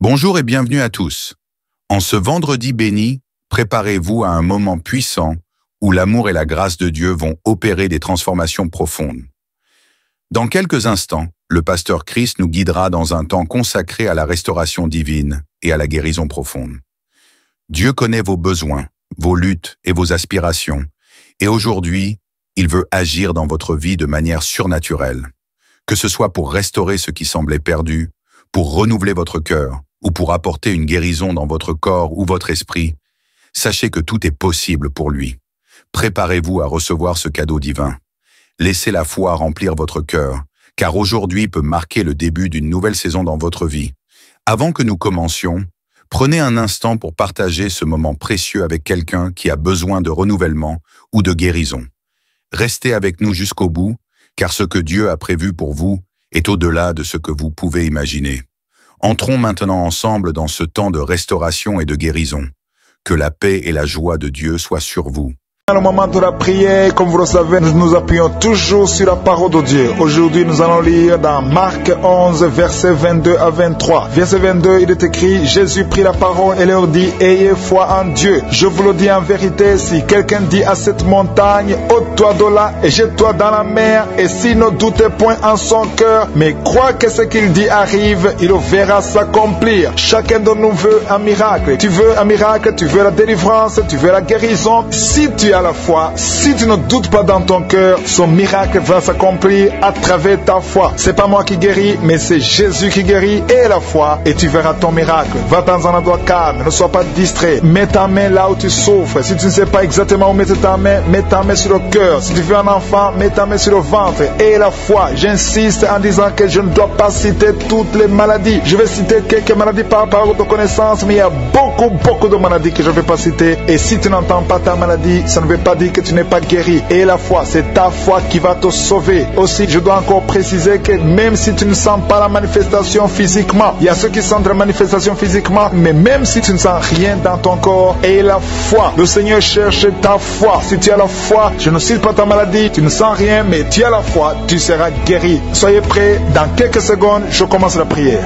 Bonjour et bienvenue à tous. En ce vendredi béni, préparez-vous à un moment puissant où l'amour et la grâce de Dieu vont opérer des transformations profondes. Dans quelques instants, le pasteur Chris nous guidera dans un temps consacré à la restauration divine et à la guérison profonde. Dieu connaît vos besoins, vos luttes et vos aspirations, et aujourd'hui, il veut agir dans votre vie de manière surnaturelle, que ce soit pour restaurer ce qui semblait perdu, pour renouveler votre cœur, ou pour apporter une guérison dans votre corps ou votre esprit. Sachez que tout est possible pour lui. Préparez-vous à recevoir ce cadeau divin. Laissez la foi remplir votre cœur, car aujourd'hui peut marquer le début d'une nouvelle saison dans votre vie. Avant que nous commencions, prenez un instant pour partager ce moment précieux avec quelqu'un qui a besoin de renouvellement ou de guérison. Restez avec nous jusqu'au bout, car ce que Dieu a prévu pour vous est au-delà de ce que vous pouvez imaginer. Entrons maintenant ensemble dans ce temps de restauration et de guérison. Que la paix et la joie de Dieu soient sur vous. Dans le moment de la prière, comme vous le savez, nous nous appuyons toujours sur la parole de Dieu. Aujourd'hui, nous allons lire dans Marc 11, versets 22 à 23. Verset 22, il est écrit, Jésus prit la parole et leur dit, ayez foi en Dieu. Je vous le dis en vérité, si quelqu'un dit à cette montagne, ôte-toi de là et jette-toi dans la mer, et s'il ne doutait point en son cœur, mais croit que ce qu'il dit arrive, il le verra s'accomplir. Chacun de nous veut un miracle. Tu veux un miracle, tu veux la délivrance, tu veux la guérison. Si tu as la foi, si tu ne doutes pas dans ton cœur, son miracle va s'accomplir à travers ta foi. C'est pas moi qui guéris, mais c'est Jésus qui guérit et la foi, et tu verras ton miracle. Va dans un endroit calme, ne sois pas distrait. Mets ta main là où tu souffres. Si tu ne sais pas exactement où mettre ta main, mets ta main sur le cœur. Si tu veux un enfant, mets ta main sur le ventre. Et la foi, j'insiste en disant que je ne dois pas citer toutes les maladies. Je vais citer quelques maladies par rapport de connaissance, mais il y a beaucoup de maladies que je ne vais pas citer. Et si tu n'entends pas ta maladie, ça ne veut pas dire que tu n'es pas guéri. Et la foi, c'est ta foi qui va te sauver. Aussi, je dois encore préciser que même si tu ne sens pas la manifestation physiquement, il y a ceux qui sentent la manifestation physiquement, mais même si tu ne sens rien dans ton corps, et la foi, le Seigneur cherche ta foi. Si tu as la foi, je ne cite pas ta maladie, tu ne sens rien, mais tu as la foi, tu seras guéri. Soyez prêts, dans quelques secondes, je commence la prière.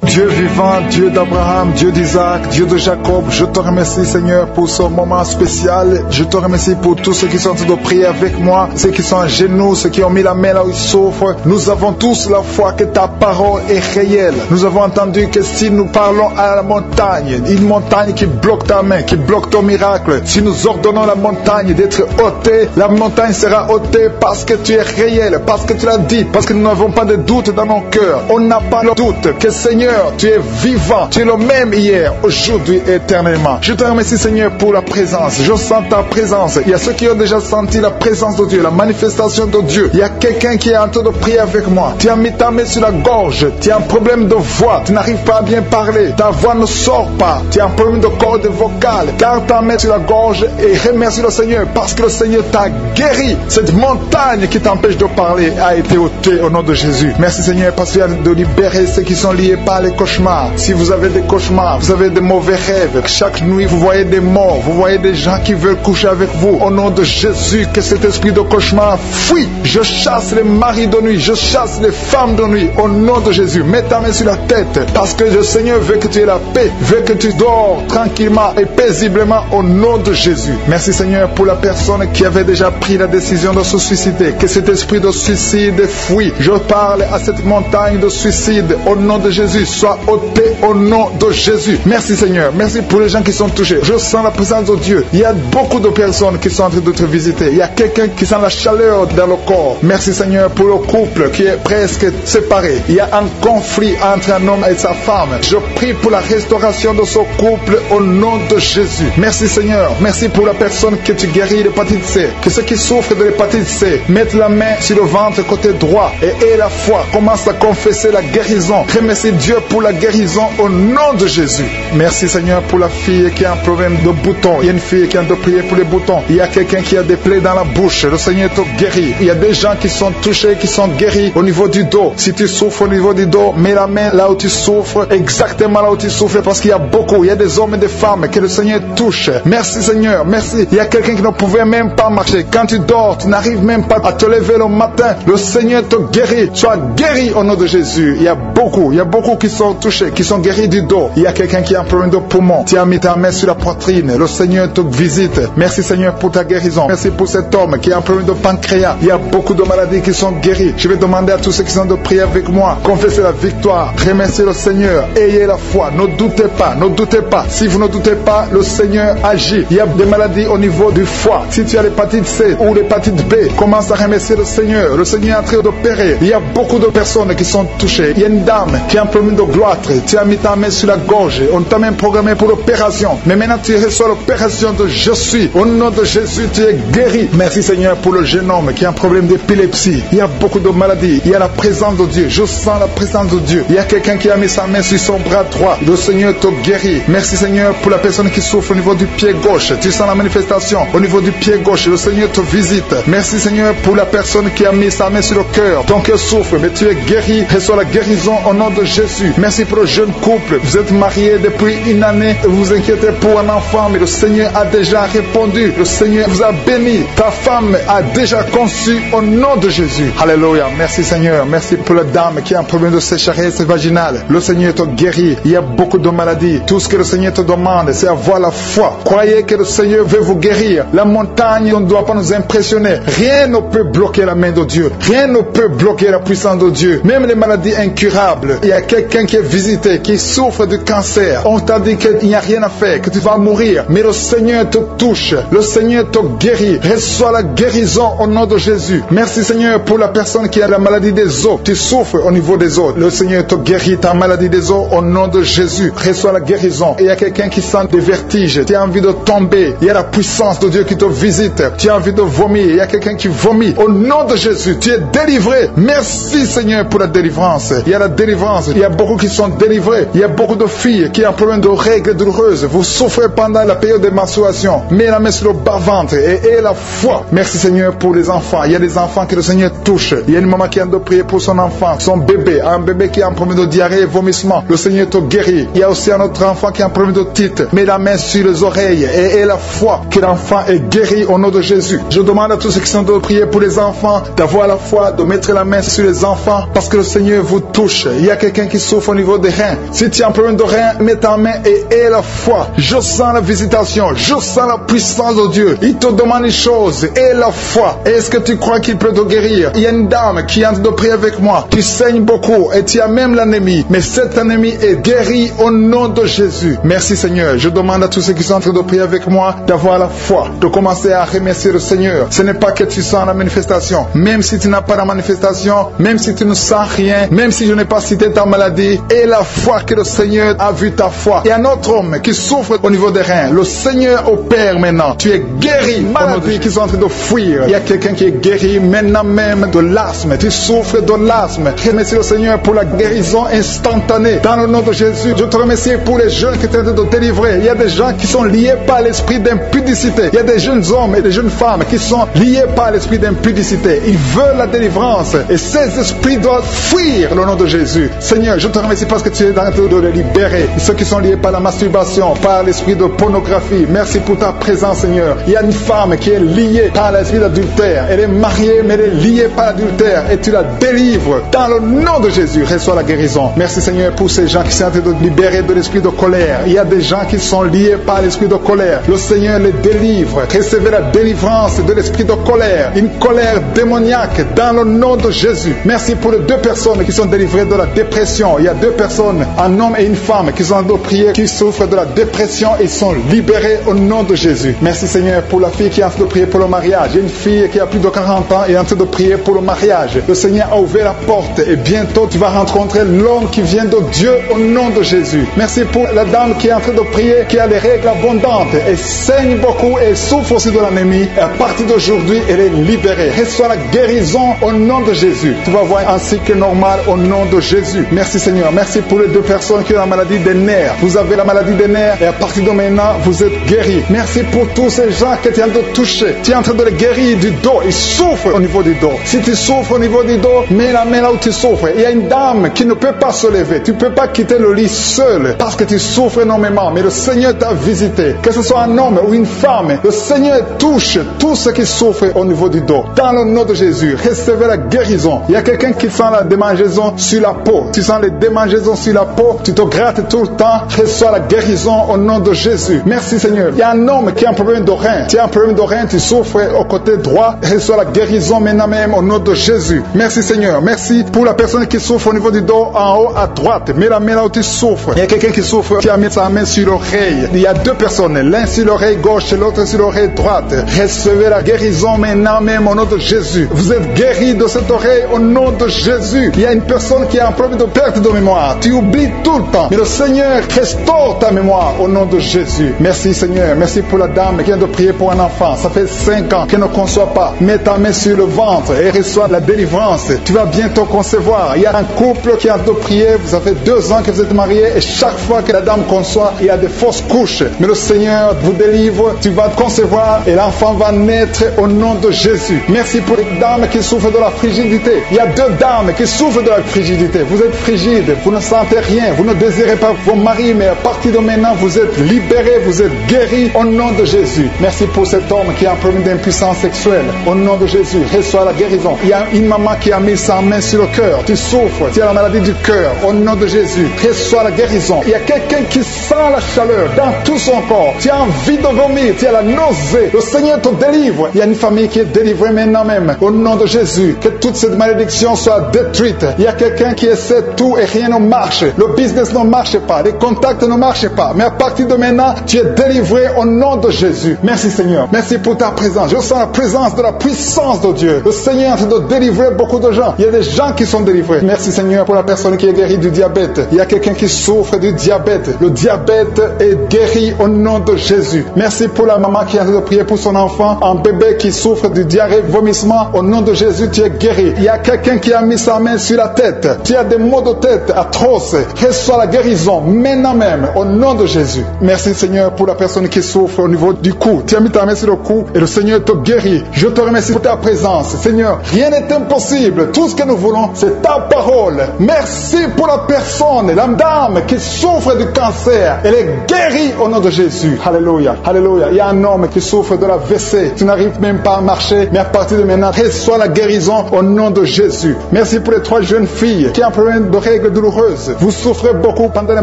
Dieu vivant, Dieu d'Abraham, Dieu d'Isaac, Dieu de Jacob, je te remercie Seigneur pour ce moment spécial. Je te remercie pour tous ceux qui sont en train de prier avec moi, ceux qui sont à genoux, ceux qui ont mis la main là où ils souffrent. Nous avons tous la foi que ta parole est réelle. Nous avons entendu que si nous parlons à la montagne, une montagne qui bloque ta main, qui bloque ton miracle, si nous ordonnons la montagne d'être ôtée, la montagne sera ôtée parce que tu es réel, parce que tu l'as dit, parce que nous n'avons pas de doute dans nos cœurs. On n'a pas le doute que Seigneur, tu es vivant, tu es le même hier, aujourd'hui, éternellement. Je te remercie Seigneur pour la présence. Je sens ta présence. Il y a ceux qui ont déjà senti la présence de Dieu, la manifestation de Dieu. Il y a quelqu'un qui est en train de prier avec moi. Tu as mis ta main sur la gorge. Tu as un problème de voix. Tu n'arrives pas à bien parler. Ta voix ne sort pas. Tu as un problème de corde vocale. Garde ta main sur la gorge et remercie le Seigneur parce que le Seigneur t'a guéri. Cette montagne qui t'empêche de parler a été ôtée au nom de Jésus. Merci Seigneur parce que tu as de libérer ceux qui sont liés par les cauchemars. Si vous avez des cauchemars, vous avez des mauvais rêves, chaque nuit vous voyez des morts, vous voyez des gens qui veulent coucher avec vous, au nom de Jésus, que cet esprit de cauchemar fuit. Je chasse les maris de nuit, je chasse les femmes de nuit, au nom de Jésus. Mets ta main sur la tête, parce que le Seigneur veut que tu aies la paix, veut que tu dors tranquillement et paisiblement au nom de Jésus. Merci Seigneur pour la personne qui avait déjà pris la décision de se suicider, que cet esprit de suicide fuit. Je parle à cette montagne de suicide, au nom de Jésus. Sois ôté au nom de Jésus. Merci Seigneur. Merci pour les gens qui sont touchés. Je sens la présence de Dieu. Il y a beaucoup de personnes qui sont en train de te visiter. Il y a quelqu'un qui sent la chaleur dans le corps. Merci Seigneur pour le couple qui est presque séparé. Il y a un conflit entre un homme et sa femme. Je prie pour la restauration de ce couple au nom de Jésus. Merci Seigneur. Merci pour la personne que tu guéris l'hépatite C. Que ceux qui souffrent de l'hépatite C mettent la main sur le ventre côté droit et aient la foi. Commence à confesser la guérison. Remercie Dieu pour pour la guérison au nom de Jésus. Merci Seigneur pour la fille qui a un problème de boutons. Il y a une fille qui a de prier pour les boutons. Il y a quelqu'un qui a des plaies dans la bouche. Le Seigneur te guérit. Il y a des gens qui sont touchés, qui sont guéris au niveau du dos. Si tu souffres au niveau du dos, mets la main là où tu souffres, exactement là où tu souffres, parce qu'il y a beaucoup. Il y a des hommes et des femmes que le Seigneur touche. Merci Seigneur, merci. Il y a quelqu'un qui ne pouvait même pas marcher. Quand tu dors, tu n'arrives même pas à te lever le matin. Le Seigneur te guérit. Sois guéri au nom de Jésus. Il y a beaucoup qui sont touchés, qui sont guéris du dos. Il y a quelqu'un qui a un problème de poumon. Tu as mis ta main sur la poitrine. Le Seigneur te visite. Merci Seigneur pour ta guérison. Merci pour cet homme qui a un problème de pancréas. Il y a beaucoup de maladies qui sont guéries. Je vais demander à tous ceux qui sont de prier avec moi. Confessez la victoire. Remerciez le Seigneur. Ayez la foi. Ne doutez pas. Ne doutez pas. Si vous ne doutez pas, le Seigneur agit. Il y a des maladies au niveau du foie. Si tu as l'hépatite C ou l'hépatite B, commence à remercier le Seigneur. Le Seigneur est en train d'opérer. Il y a beaucoup de personnes qui sont touchées. Il y a une dame qui a un problème de gloître. Tu as mis ta main sur la gorge. On t'a même programmé pour l'opération. Mais maintenant tu reçois l'opération de Je suis. Au nom de Jésus, tu es guéri. Merci Seigneur pour le jeune homme qui a un problème d'épilepsie. Il y a beaucoup de maladies. Il y a la présence de Dieu. Je sens la présence de Dieu. Il y a quelqu'un qui a mis sa main sur son bras droit. Le Seigneur te guérit. Merci Seigneur pour la personne qui souffre au niveau du pied gauche. Tu sens la manifestation au niveau du pied gauche. Le Seigneur te visite. Merci Seigneur pour la personne qui a mis sa main sur le cœur. Ton cœur souffre, mais tu es guéri. Reçois la guérison au nom de Jésus. Merci pour le jeune couple. Vous êtes mariés depuis une année. Vous vous inquiétez pour un enfant, mais le Seigneur a déjà répondu. Le Seigneur vous a béni. Ta femme a déjà conçu au nom de Jésus. Alléluia. Merci Seigneur. Merci pour la dame qui a un problème de sécheresse vaginale. Le Seigneur te guérit. Il y a beaucoup de maladies. Tout ce que le Seigneur te demande, c'est avoir la foi. Croyez que le Seigneur veut vous guérir. La montagne ne doit pas nous impressionner. Rien ne peut bloquer la main de Dieu. Rien ne peut bloquer la puissance de Dieu. Même les maladies incurables. Il y a quelqu'un qui est visité, qui souffre de cancer. On t'a dit qu'il n'y a rien à faire, que tu vas mourir. Mais le Seigneur te touche. Le Seigneur te guérit. Reçois la guérison au nom de Jésus. Merci Seigneur pour la personne qui a la maladie des os. Tu souffres au niveau des os. Le Seigneur te guérit ta maladie des os au nom de Jésus. Reçois la guérison. Et il y a quelqu'un qui sent des vertiges. Tu as envie de tomber. Il y a la puissance de Dieu qui te visite. Tu as envie de vomir. Il y a quelqu'un qui vomit. Au nom de Jésus, tu es délivré. Merci Seigneur pour la délivrance. Il y a la délivrance. Il y a beaucoup qui sont délivrés. Il y a beaucoup de filles qui ont un problème de règles douloureuses. Vous souffrez pendant la période de menstruation. Mets la main sur le bas-ventre et aie la foi. Merci Seigneur pour les enfants. Il y a des enfants que le Seigneur touche. Il y a une maman qui a de prier pour son enfant, son bébé. Un bébé qui a un problème de diarrhée et vomissement. Le Seigneur te guérit. Il y a aussi un autre enfant qui a un problème de titre. Mets la main sur les oreilles et aie la foi que l'enfant est guéri au nom de Jésus. Je demande à tous ceux qui sont de prier pour les enfants d'avoir la foi, de mettre la main sur les enfants parce que le Seigneur vous touche. Il y a quelqu'un qui souffre au niveau des reins. Si tu as un problème de reins, mets ta main et aie la foi. Je sens la visitation. Je sens la puissance de Dieu. Il te demande une chose. Aie la foi. Est-ce que tu crois qu'il peut te guérir? Il y a une dame qui est en train de prier avec moi. Tu saignes beaucoup et tu as même l'anémie. Mais cette anémie est guérie au nom de Jésus. Merci Seigneur. Je demande à tous ceux qui sont en train de prier avec moi d'avoir la foi, de commencer à remercier le Seigneur. Ce n'est pas que tu sens la manifestation. Même si tu n'as pas la manifestation, même si tu ne sens rien, même si je n'ai pas cité ta maladie, et la foi que le Seigneur a vu ta foi. Il y a un autre homme qui souffre au niveau des reins. Le Seigneur opère maintenant. Tu es guéri. Maladies qui sont en train de fuir. Il y a quelqu'un qui est guéri maintenant même de l'asthme. Tu souffres de l'asthme. Remercie le Seigneur pour la guérison instantanée. Dans le nom de Jésus, je te remercie pour les jeunes qui sont en train de délivrer. Il y a des gens qui sont liés par l'esprit d'impudicité. Il y a des jeunes hommes et des jeunes femmes qui sont liés par l'esprit d'impudicité. Ils veulent la délivrance. Et ces esprits doivent fuir le nom de Jésus. Seigneur, je te remercie parce que tu es en train de les libérer. Ceux qui sont liés par la masturbation, par l'esprit de pornographie. Merci pour ta présence, Seigneur. Il y a une femme qui est liée par l'esprit d'adultère. Elle est mariée, mais elle est liée par l'adultère. Et tu la délivres. Dans le nom de Jésus, reçois la guérison. Merci, Seigneur, pour ces gens qui sont en train de libérer de l'esprit de colère. Il y a des gens qui sont liés par l'esprit de colère. Le Seigneur les délivre. Recevez la délivrance de l'esprit de colère. Une colère démoniaque dans le nom de Jésus. Merci pour les deux personnes qui sont délivrées de la dépression. Il y a deux personnes, un homme et une femme, qui sont en train de prier, qui souffrent de la dépression et sont libérés au nom de Jésus. Merci Seigneur pour la fille qui est en train de prier pour le mariage. Il y a une fille qui a plus de 40 ans et est en train de prier pour le mariage. Le Seigneur a ouvert la porte et bientôt tu vas rencontrer l'homme qui vient de Dieu au nom de Jésus. Merci pour la dame qui est en train de prier, qui a les règles abondantes et saigne beaucoup et souffre aussi de l'anémie. Et à partir d'aujourd'hui, elle est libérée. Reçois la guérison au nom de Jésus. Tu vas voir un cycle normal au nom de Jésus. Merci Seigneur. Merci pour les deux personnes qui ont la maladie des nerfs. Vous avez la maladie des nerfs et à partir de maintenant, vous êtes guéris. Merci pour tous ces gens que tu es en train de toucher. Tu es en train de les guérir du dos. Ils souffrent au niveau du dos. Si tu souffres au niveau du dos, mets la main là où tu souffres. Il y a une dame qui ne peut pas se lever. Tu ne peux pas quitter le lit seul parce que tu souffres énormément. Mais le Seigneur t'a visité. Que ce soit un homme ou une femme, le Seigneur touche tous ceux qui souffrent au niveau du dos. Dans le nom de Jésus, recevez la guérison. Il y a quelqu'un qui sent la démangeaison sur la peau. Tu sens les démangeaisons sur la peau. Tu te grattes tout le temps. Reçois la guérison au nom de Jésus. Merci Seigneur. Il y a un homme qui a un problème de rein. Tu as un problème de rein, tu souffres au côté droit. Reçois la guérison maintenant même au nom de Jésus. Merci Seigneur. Merci pour la personne qui souffre au niveau du dos en haut à droite. Mets la main là où tu souffres. Il y a quelqu'un qui souffre, qui a mis sa main sur l'oreille. Il y a deux personnes, l'un sur l'oreille gauche et l'autre sur l'oreille droite. Recevez la guérison maintenant même au nom de Jésus. Vous êtes guéris de cette oreille au nom de Jésus. Il y a une personne qui a un problème de perte de mémoire. Tu oublies tout le temps. Mais le Seigneur restaure ta mémoire au nom de Jésus. Merci Seigneur. Merci pour la dame qui vient de prier pour un enfant. Ça fait 5 ans qu'elle ne conçoit pas. Mets ta main sur le ventre et reçois la délivrance. Tu vas bientôt concevoir. Il y a un couple qui a de prier. Vous avez 2 ans que vous êtes mariés et chaque fois que la dame conçoit, il y a des fausses couches. Mais le Seigneur vous délivre. Tu vas concevoir et l'enfant va naître au nom de Jésus. Merci pour les dames qui souffrent de la frigidité. Il y a 2 dames qui souffrent de la frigidité. Vous êtes frigide. Vous ne sentez rien. Vous ne désirez pas vos maris. Mais à partir de maintenant, vous êtes libérés. Vous êtes guéris au nom de Jésus. Merci pour cet homme qui a un problème d'impuissance sexuelle. Au nom de Jésus, reçois la guérison. Il y a une maman qui a mis sa main sur le cœur. Tu souffres. Tu as la maladie du cœur. Au nom de Jésus, reçois la guérison. Il y a quelqu'un qui sent la chaleur dans tout son corps. Tu as envie de vomir. Tu as la nausée. Le Seigneur te délivre. Il y a une famille qui est délivrée maintenant même. Au nom de Jésus, que toute cette malédiction soit détruite. Il y a quelqu'un qui essaie tout et rien ne marche. Le business ne marche pas. Les contacts ne marchent pas. Mais à partir de maintenant, tu es délivré au nom de Jésus. Merci Seigneur. Merci pour ta présence. Je sens la présence de la puissance de Dieu. Le Seigneur est en train de délivrer beaucoup de gens. Il y a des gens qui sont délivrés. Merci Seigneur pour la personne qui est guérie du diabète. Il y a quelqu'un qui souffre du diabète. Le diabète est guéri au nom de Jésus. Merci pour la maman qui est en train de prier pour son enfant, un bébé qui souffre du diarrhée, vomissement. Au nom de Jésus, tu es guéri. Il y a quelqu'un qui a mis sa main sur la tête. Tu as des maux de tête atroces. Reçois la guérison maintenant même au nom de Jésus. Merci Seigneur pour la personne qui souffre au niveau du cou. Tu as mis ta main sur le cou et le Seigneur te guérit. Je te remercie pour ta présence. Seigneur, rien n'est impossible. Tout ce que nous voulons, c'est ta parole. Merci pour la personne, la dame qui souffre du cancer. Elle est guérie au nom de Jésus. Alléluia. Alléluia. Il y a un homme qui souffre de la WC. Tu n'arrives même pas à marcher, mais à partir de maintenant, reçois la guérison au nom de Jésus. Merci pour les 3 jeunes filles qui ont un problème de règles douloureuses. Vous souffrez beaucoup pendant la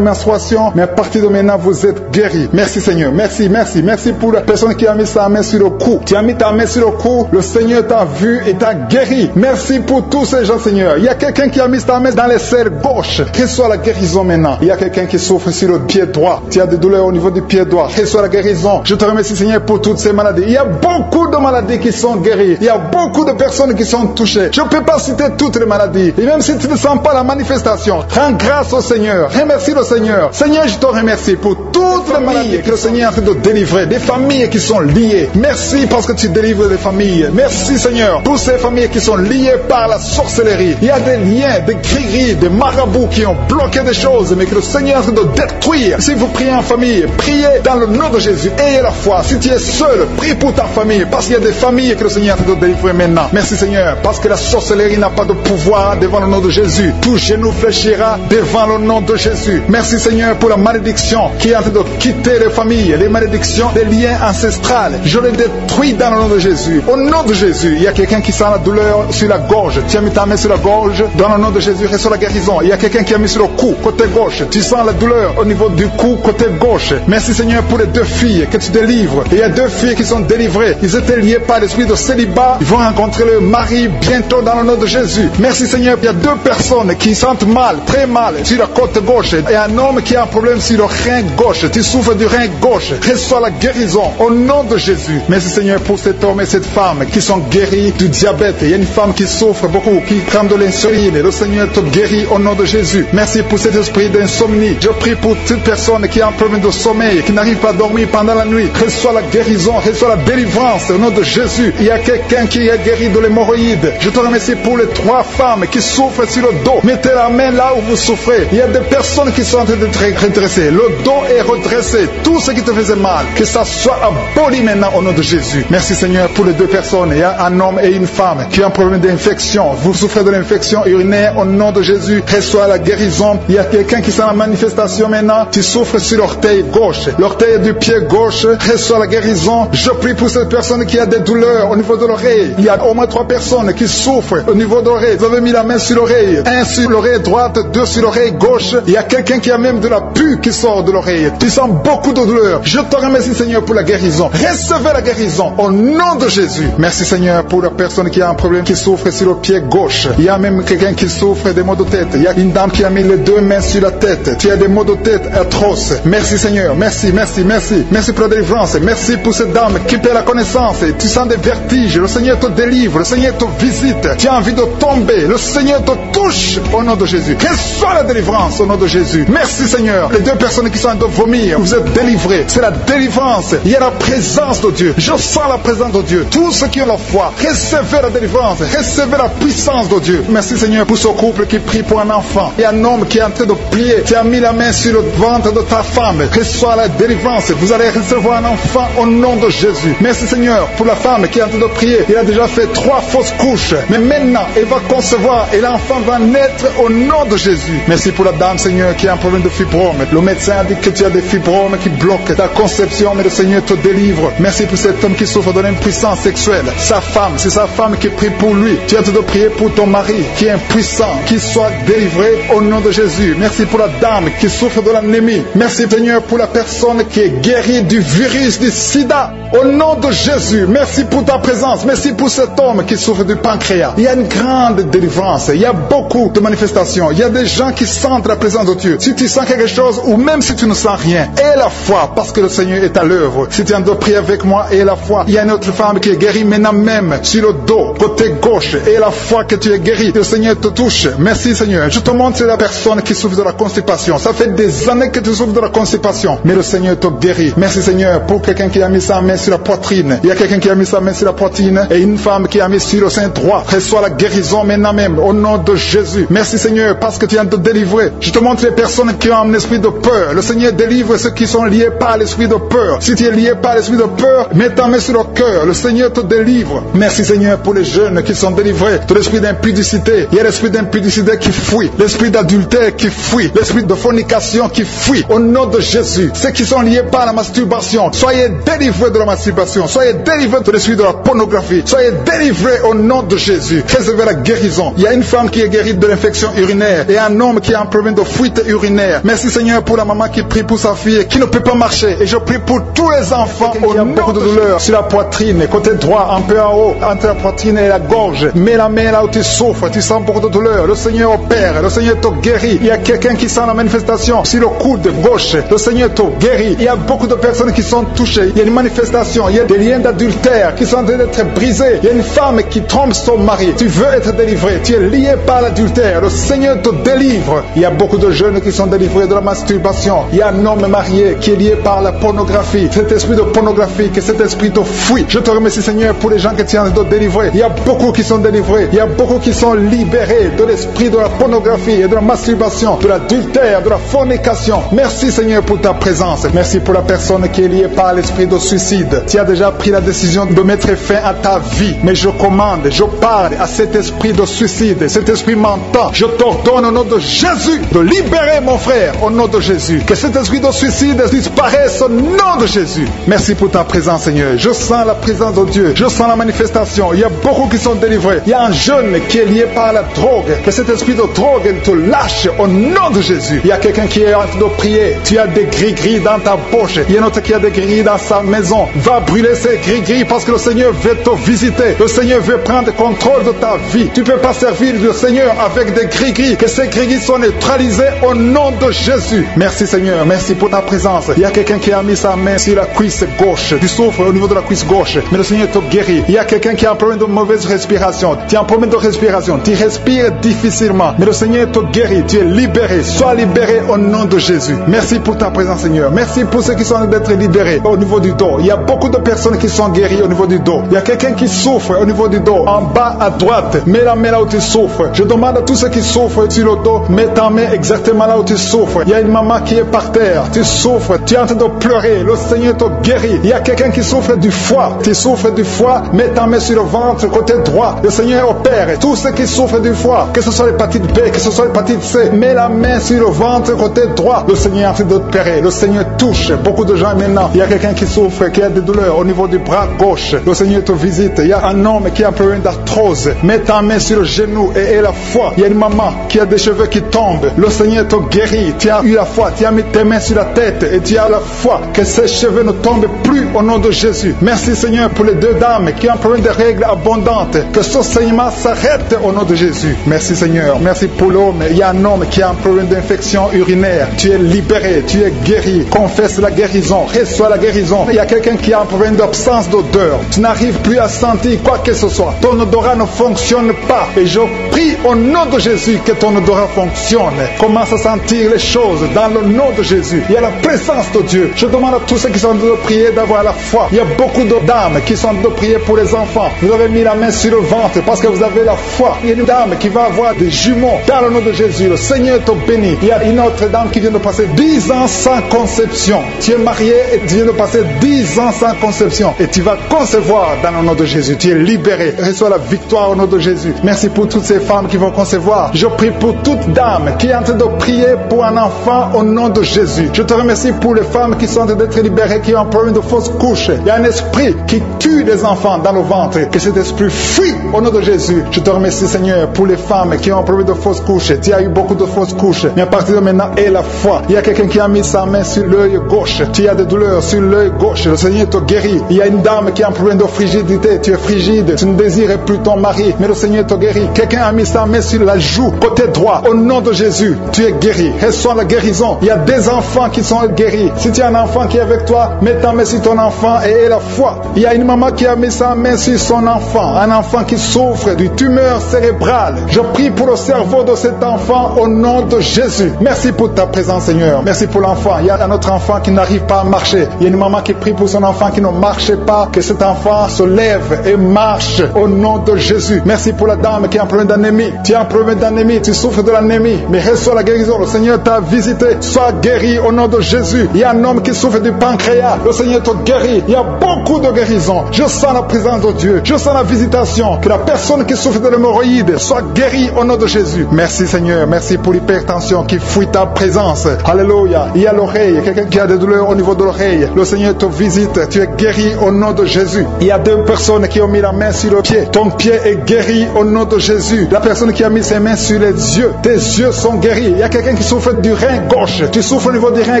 menstruation, mais à partir de maintenant, vous êtes guéris. Merci Seigneur. Merci, merci. Merci pour la personne qui a mis sa main sur le cou. Tu as mis ta main sur le cou, le Seigneur t'a vu et t'a guéri. Merci pour tous ces gens, Seigneur. Il y a quelqu'un qui a mis sa main dans l'aisselle gauche. Reçois la guérison maintenant. Il y a quelqu'un qui souffre sur le pied droit. Tu as des douleurs au niveau du pied droit. Reçois la guérison. Je te remercie, Seigneur, pour toutes ces maladies. Il y a beaucoup de maladies qui sont guéries. Il y a beaucoup de personnes qui sont touchées. Je ne peux pas citer toutes les maladies. Et même si tu ne sens pas la manifestation, rends grâce au Seigneur. Remercie le Seigneur. Seigneur, je te remercie pour toutes les maladies que le Seigneur est en train de délivrer. Des familles qui sont liées. Merci parce que tu délivres des familles. Merci, Seigneur, pour ces familles qui sont liées par la sorcellerie. Il y a des liens, des gris-gris, des marabouts qui ont bloqué des choses, mais que le Seigneur est en train de détruire. Si vous priez en famille, priez dans le nom de Jésus. Ayez la foi. Si tu es seul, prie pour ta famille, parce qu'il y a des familles que le Seigneur est en train de délivrer maintenant. Merci, Seigneur, parce que la sorcellerie n'a pas de pouvoir devant le nom de Jésus. Tout genou fléchira devant le nom de Jésus. Merci, Seigneur, pour la malédiction qui est en train de quitter les familles, les malédictions des liens ancestrales. Je les détruis dans le nom de Jésus. Au nom de Jésus, il y a quelqu'un qui sent la douleur sur la gorge. Tu as mis ta main sur la gorge. Dans le nom de Jésus, reçois la guérison. Il y a quelqu'un qui a mis sur le cou, côté gauche. Tu sens la douleur au niveau du cou, côté gauche. Merci, Seigneur, pour les 2 filles que tu délivres. Et il y a 2 filles qui sont délivrées. Ils étaient liés par l'esprit de célibat. Ils vont rencontrer le mari bientôt dans le nom de Jésus. Merci, Seigneur. Il y a 2 personnes qui sentent mal, très mal, sur la côte gauche. Et un homme qui a un problème sur le rein gauche. gauche, tu souffres du rein gauche, reçois la guérison au nom de Jésus. Merci Seigneur pour cet homme et cette femme qui sont guéris du diabète. Il y a une femme qui souffre beaucoup, qui prend de l'insuline. Le Seigneur te guérit au nom de Jésus. Merci pour cet esprit d'insomnie. Je prie pour toute personne qui a un problème de sommeil, qui n'arrive pas à dormir pendant la nuit. Reçois la guérison, reçois la délivrance au nom de Jésus. Il y a quelqu'un qui est guéri de l'hémorroïde. Je te remercie pour les 3 femmes qui souffrent sur le dos. Mettez la main là où vous souffrez. Il y a des personnes qui sont en train d'être redressées. Le dos est redressé. Tout ce qui te faisait mal, que ça soit aboli maintenant au nom de Jésus. Merci Seigneur pour les 2 personnes. Il y a un homme et une femme qui ont un problème d'infection. Vous souffrez de l'infection urinaire au nom de Jésus. Reçois la guérison. Il y a quelqu'un qui est en manifestation maintenant. Tu souffres sur l'orteil gauche. L'orteil du pied gauche. Reçois la guérison. Je prie pour cette personne qui a des douleurs au niveau de l'oreille. Il y a au moins 3 personnes qui souffrent au niveau de l'oreille. Vous avez mis la main sur l'oreille. 1 sur l'oreille droite, 2 sur l'oreille gauche. Il y a quelqu'un qui a même de la pus qui sort de l'oreille. Tu sens beaucoup de douleur. Je te remercie Seigneur pour la guérison. Recevez la guérison au nom de Jésus. Merci Seigneur pour la personne qui a un problème, qui souffre sur le pied gauche. Il y a même quelqu'un qui souffre des maux de tête. Il y a une dame qui a mis les 2 mains sur la tête. Tu as des maux de tête atroces. Merci Seigneur. Merci, merci, merci. Merci pour la délivrance. Merci pour cette dame qui perd la connaissance. Tu sens des vertiges. Le Seigneur te délivre. Le Seigneur te visite. Tu as envie de tomber. Le Seigneur te touche au nom de Jésus. Reçois la délivrance au nom de Jésus. Merci Seigneur. Les 2 personnes qui sont en train de vomir, vous êtes délivrés. C'est la délivrance. Il y a la présence de Dieu. Je sens la présence de Dieu. Tous ceux qui ont la foi, recevez la délivrance. Recevez la puissance de Dieu. Merci Seigneur pour ce couple qui prie pour un enfant. Il y a un homme qui est en train de prier. Tu as mis la main sur le ventre de ta femme. Reçois la délivrance. Vous allez recevoir un enfant au nom de Jésus. Merci Seigneur pour la femme qui est en train de prier. Il a déjà fait 3 fausses couches. Mais maintenant, elle va concevoir et l'enfant va naître au nom de Jésus. Merci pour la dame Seigneur qui a un problème de fibrome. Le médecin a dit que tu as des fibromes qui bloquent ta conception, mais le Seigneur te délivre. Merci pour cet homme qui souffre de l'impuissance sexuelle. Sa femme, c'est sa femme qui prie pour lui. Tu as de prier pour ton mari qui est impuissant, qu'il soit délivré au nom de Jésus. Merci pour la dame qui souffre de l'anémie. Merci Seigneur pour la personne qui est guérie du virus du sida. Au nom de Jésus, merci pour ta présence. Merci pour cet homme qui souffre du pancréas. Il y a une grande délivrance. Il y a beaucoup de manifestations. Il y a des gens qui sentent la présence de Dieu. Si tu sens quelque chose ou même si tu ne sens rien, aie la foi parce que le Seigneur est à l'œuvre. Si tu es en train de prier avec moi, aie la foi. Il y a une autre femme qui est guérie maintenant même sur le dos, côté gauche. Aie la foi que tu es guéri. Le Seigneur te touche. Merci Seigneur. Je te montre la personne qui souffre de la constipation. Ça fait des années que tu souffres de la constipation, mais le Seigneur te guérit. Merci Seigneur pour quelqu'un qui a mis sa main sur la poitrine. Il y a quelqu'un qui a mis sa main sur la poitrine et une femme qui a mis sur le sein droit. Reçois la guérison maintenant même au nom de Jésus. Merci Seigneur parce que tu viens de te délivrer. Je te montre les personnes qui ont un esprit de peur. Le Seigneur délivre ceux qui sont liés par l'esprit de peur. Si tu es lié par l'esprit de peur, mets ta main sur le cœur. Le Seigneur te délivre. Merci Seigneur pour les jeunes qui sont délivrés de l'esprit d'impudicité. Il y a l'esprit d'impudicité qui fuit. L'esprit d'adultère qui fuit. L'esprit de fornication qui fuit. Au nom de Jésus. Ceux qui sont liés par la masturbation, soyez délivrés de la masturbation. Soyez délivrés de l'esprit de la pornographie. Soyez délivrés au nom de Jésus. Recevez la guérison. Il y a une femme qui est guérie de l'infection urinaire et un homme qui a un problème de fuite urinaire. Merci Seigneur pour la maman qui prie pour sa fille qui ne peut pas marcher. Et je prie pour tous les enfants au nom de douleur sur la poitrine, côté droit, un peu en haut, entre la poitrine et la gorge. Mets la main là où tu souffres, tu sens beaucoup de douleur. Le Seigneur opère, le Seigneur te guérit. Il y a quelqu'un qui sent la manifestation sur le coude gauche. Le Seigneur te guérit. Il y a beaucoup de personnes qui sont touchées. Il y a une manifestation. Il y a des liens d'adultère qui sont en train d'être brisés. Il y a une femme qui trompe son mari. Tu veux être délivré. Tu es lié par l'adultère. Le Seigneur te délivre. Il y a beaucoup de jeunes qui sont délivrés de la masturbation. Il y a un homme marié qui est lié par la pornographie. Cet esprit de pornographie, que cet esprit de fuite. Je te remercie Seigneur pour les gens que tu es en train de délivrer. Il y a beaucoup qui sont délivrés. Il y a beaucoup qui sont libérés de l'esprit de la pornographie et de la masturbation, de l'adultère, de la fornication. Merci Seigneur pour ta présence. Merci pour la personne qui est liée par l'esprit de suicide. Tu as déjà pris la décision de mettre fin à ta vie. Mais je commande, je parle à cet esprit de suicide, cet esprit mentant. Je t'ordonne au nom de Jésus de libérer mon frère au nom de Jésus. Que cet esprit de suicide disparaisse au nom de Jésus. Merci pour ta présence Seigneur. Je sens la présence de Dieu. Je sens la manifestation. Il y a beaucoup qui sont délivrés. Il y a un jeune qui est lié par la drogue. Que cet esprit de drogue te lâche au nom de Jésus. Il y a quelqu'un qui est en train de prier. Tu as des gris-gris dans ta poche. Il y a un autre qui a des gris-gris dans sa maison. Va brûler ces gris-gris parce que le Seigneur veut te visiter. Le Seigneur veut prendre contrôle de ta vie. Tu ne peux pas servir le Seigneur avec des gris-gris. Que ces gris-gris soient neutralisés au nom de Jésus. Merci Seigneur. Merci Merci pour ta présence. Il y a quelqu'un qui a mis sa main sur la cuisse gauche. Tu souffres au niveau de la cuisse gauche, mais le Seigneur te guérit. Il y a quelqu'un qui a un problème de mauvaise respiration. Tu as un problème de respiration. Tu respires difficilement, mais le Seigneur te guérit. Tu es libéré. Sois libéré au nom de Jésus. Merci pour ta présence, Seigneur. Merci pour ceux qui sont en train d'être libérés au niveau du dos. Il y a beaucoup de personnes qui sont guéries au niveau du dos. Il y a quelqu'un qui souffre au niveau du dos, en bas à droite. Mets la main là où tu souffres. Je demande à tous ceux qui souffrent sur le dos, mets ta main exactement là où tu souffres. Il y a une maman qui est par terre. Tu souffres. Tu es en train de pleurer. Le Seigneur te guérit. Il y a quelqu'un qui souffre du foie. Tu souffres du foie. Mets ta main sur le ventre côté droit. Le Seigneur opère. Tous ceux qui souffrent du foie, que ce soit l'hépatite B, que ce soit l'hépatite C, mets la main sur le ventre côté droit. Le Seigneur est en train d'opérer. Le Seigneur touche beaucoup de gens maintenant. Il y a quelqu'un qui souffre, qui a des douleurs au niveau du bras gauche. Le Seigneur te visite. Il y a un homme qui a un problème d'arthrose. Mets ta main sur le genou et la foi. Il y a une maman qui a des cheveux qui tombent. Le Seigneur te guérit. Tu as eu la foi. Tu as mis tes mains sur la tête et tu as la foi que ces cheveux ne tombent plus au nom de Jésus. Merci Seigneur pour les deux dames qui ont un problème de règles abondantes. Que ce saignement s'arrête au nom de Jésus. Merci Seigneur. Merci pour l'homme. Il y a un homme qui a un problème d'infection urinaire. Tu es libéré. Tu es guéri. Confesse la guérison. Reçois la guérison. Il y a quelqu'un qui a un problème d'absence d'odeur. Tu n'arrives plus à sentir quoi que ce soit. Ton odorat ne fonctionne pas. Et je prie au nom de Jésus que ton odorat fonctionne. Commence à sentir les choses dans le nom de Jésus. Il y a la présence de Dieu. Je demande à tous ceux qui sont en train de prier d'avoir la foi. Il y a beaucoup de dames qui sont en train de prier pour les enfants. Vous avez mis la main sur le ventre parce que vous avez la foi. Il y a une dame qui va avoir des jumeaux dans le nom de Jésus. Le Seigneur te bénit. Il y a une autre dame qui vient de passer 10 ans sans conception. Tu es marié et tu viens de passer 10 ans sans conception. Et tu vas concevoir dans le nom de Jésus. Tu es libéré. Reçois la victoire au nom de Jésus. Merci pour toutes ces femmes qui vont concevoir. Je prie pour toute dame qui est en train de prier pour un enfant au nom de Jésus. Je te remercie pour les femmes qui sont en train d'être libérées, qui ont un problème de fausse couche. Il y a un esprit qui tue les enfants dans le ventre. Que cet esprit fuit au nom de Jésus. Je te remercie Seigneur pour les femmes qui ont un problème de fausse couche. Tu as eu beaucoup de fausses couches. Mais à partir de maintenant, aie la foi. Il y a quelqu'un qui a mis sa main sur l'œil gauche. Tu as des douleurs sur l'œil gauche. Le Seigneur te guérit. Il y a une dame qui a un problème de frigidité. Tu es frigide. Tu ne désires plus ton mari. Mais le Seigneur te guérit. Quelqu'un a mis sa main sur la joue côté droit. Au nom de Jésus, tu es guéri. Reçois la guérison. Il y a des enfants qui sont guéris. Si tu as un enfant qui est avec toi, mets ta main sur ton enfant et aie la foi. Il y a une maman qui a mis sa main sur son enfant. Un enfant qui souffre d'une tumeur cérébrale. Je prie pour le cerveau de cet enfant au nom de Jésus. Merci pour ta présence, Seigneur. Merci pour l'enfant. Il y a un autre enfant qui n'arrive pas à marcher. Il y a une maman qui prie pour son enfant qui ne marche pas. Que cet enfant se lève et marche au nom de Jésus. Merci pour la dame qui a un problème d'anémie. Tu as un problème d'anémie. Tu souffres de l'anémie. Mais reçois la guérison. Le Seigneur t'a visité. Sois guéri au nom de Jésus. Il y a un homme qui souffre du pancréas. Le Seigneur te guérit. Il y a beaucoup de guérisons. Je sens la présence de Dieu. Je sens la visitation. Que la personne qui souffre de l'hémorroïde soit guérie au nom de Jésus. Merci Seigneur. Merci pour l'hypertension qui fuit ta présence. Alléluia. Il y a l'oreille. Quelqu'un qui a des douleurs au niveau de l'oreille. Le Seigneur te visite. Tu es guéri au nom de Jésus. Il y a deux personnes qui ont mis la main sur le pied. Ton pied est guéri au nom de Jésus. La personne qui a mis ses mains sur les yeux. Tes yeux sont guéris. Il y a quelqu'un qui souffre du rein gauche. Tu souffres au niveau du rein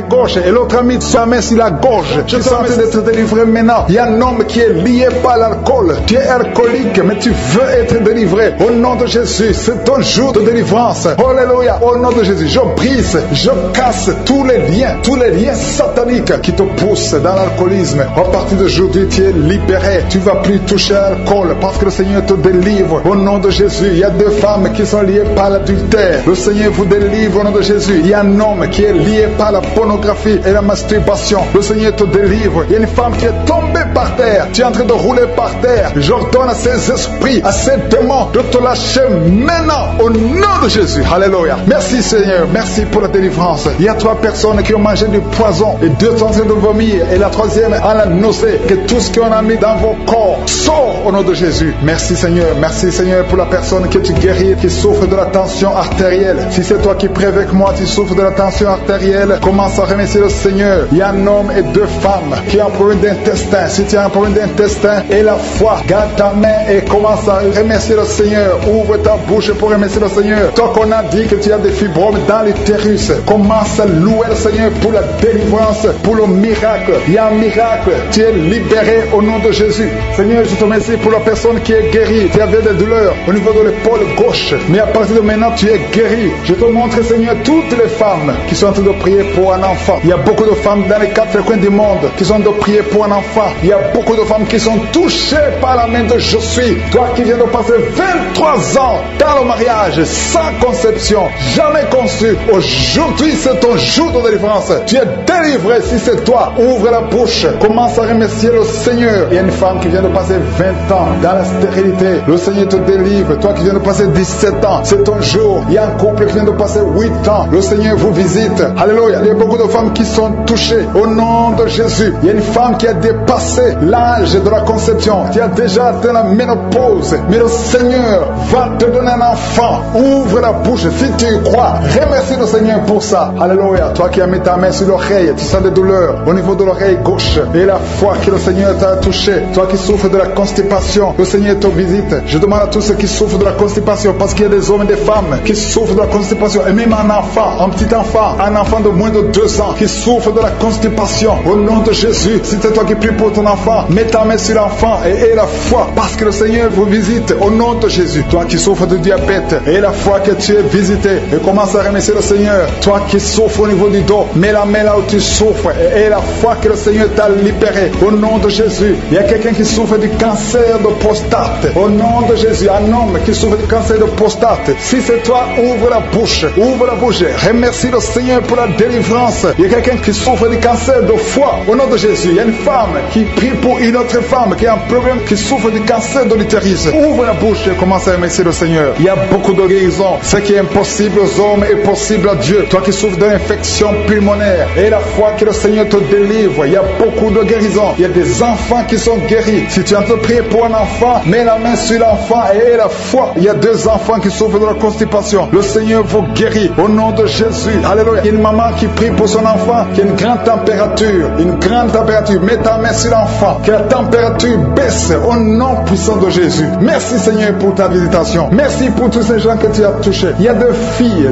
gauche. Et l'autre a mis sa main sur la gorge. Je suis en train d'être délivré maintenant. Il y a un homme qui est lié par l'alcool. Tu es alcoolique, mais tu veux être délivré. Au nom de Jésus, c'est ton jour de délivrance. Alléluia. Au nom de Jésus, je brise, je casse tous les liens sataniques qui te poussent dans l'alcoolisme. À partir d'aujourd'hui, tu es libéré. Tu ne vas plus toucher à l'alcool parce que le Seigneur te délivre. Au nom de Jésus, il y a deux femmes qui sont liées par l'adultère. Le Seigneur vous délivre au nom de Jésus. Il y a un homme qui est lié par la pornographie et la masturbation. Le Seigneur te délivre. Il y a une femme qui est tombée par terre. Tu es en train de rouler par terre. J'ordonne à ces esprits, à ces démons de te lâcher maintenant au nom de Jésus. Alléluia. Merci Seigneur. Merci pour la délivrance. Il y a 3 personnes qui ont mangé du poison et 2 sont en train de vomir et la 3e a la nausée. Que tout ce qu'on a mis dans vos corps sort au nom de Jésus. Merci Seigneur. Merci Seigneur pour la personne que tu guéris, qui souffre de la tension artérielle. Si c'est toi qui pries avec moi, tu souffres de la tension artérielle, commence à remercier le Seigneur. Il y a un homme et 2 femmes qui ont un problème d'intestin. Si tu as un problème d'intestin, et la foi, garde ta main et commence à remercier le Seigneur. Ouvre ta bouche pour remercier le Seigneur. Toi qu'on a dit que tu as des fibromes dans l'utérus, commence à louer le Seigneur pour la délivrance, pour le miracle. Il y a un miracle. Tu es libéré au nom de Jésus. Seigneur, je te remercie pour la personne qui est guérie. Tu avais des douleurs au niveau de l'épaule gauche, mais à partir de maintenant, tu es guéri. Je te montre, Seigneur, toutes les femmes qui sont en train de prier pour un enfant. Il y a beaucoup de femmes dans les 4 coins du monde qui sont de prier pour un enfant. Il y a beaucoup de femmes qui sont touchées par la main de Je suis. Toi qui viens de passer 23 ans dans le mariage, sans conception, jamais conçu. Aujourd'hui, c'est ton jour de délivrance. Tu es délivré si c'est toi. Ouvre la bouche. Commence à remercier le Seigneur. Il y a une femme qui vient de passer 20 ans dans la stérilité. Le Seigneur te délivre. Toi qui viens de passer 17 ans, c'est ton jour. Il y a un couple qui vient de passer 8 ans. Le Seigneur vous visite. Alléluia. Il y a beaucoup de femmes qui sont touchées au nom de Jésus. Il y a une femme qui a dépassé l'âge de la conception, qui a déjà atteint la ménopause. Mais le Seigneur va te donner un enfant. Ouvre la bouche si tu y crois. Remercie le Seigneur pour ça. Alléluia. Toi qui as mis ta main sur l'oreille, tu sens des douleurs au niveau de l'oreille gauche. Et la foi que le Seigneur t'a touché. Toi qui souffres de la constipation, le Seigneur te visite. Je demande à tous ceux qui souffrent de la constipation, parce qu'il y a des hommes et des femmes qui souffrent de la constipation. Et même un enfant, un petit enfant, un enfant de moins de 2 ans qui souffre de la constipation. Au nom de Jésus, si c'est toi qui pries pour ton enfant, mets ta main sur l'enfant et aie la foi, parce que le Seigneur vous visite. Au nom de Jésus. Toi qui souffres de diabète, aie la foi que tu es visité et commence à remercier le Seigneur. Toi qui souffres au niveau du dos, mets la main là où tu souffres et aie la foi que le Seigneur t'a libéré. Au nom de Jésus. Il y a quelqu'un qui souffre du cancer de prostate. Au nom de Jésus. Un homme qui souffre du cancer de prostate. Si c'est toi, ouvre la bouche. Ouvre la bouche. Remercie le Seigneur pour la délivrance. Il y a quelqu'un qui souffre du cancer de foie. Au nom de Jésus. Il y a une femme qui prie pour une autre femme qui a un problème, qui souffre du cancer de l'utérus. Ouvre la bouche et commence à remercier le Seigneur. Il y a beaucoup de guérisons. Ce qui est impossible aux hommes est possible à Dieu. Toi qui souffres d'une infection pulmonaire, et la foi que le Seigneur te délivre. Il y a beaucoup de guérisons. Il y a des enfants qui sont guéris. Si tu as prié pour un enfant, mets la main sur l'enfant et aie la foi. Il y a 2 enfants qui souffrent de la constipation. Le Seigneur vous guérit au nom de Jésus. Alléluia. Il y a une maman qui prie pour son enfant qui a une grande température. Une grande température. Mets ta main sur l'enfant. Que la température baisse au nom puissant de Jésus. Merci Seigneur pour ta visitation. Merci pour tous ces gens que tu as touchés. Il y a 2 filles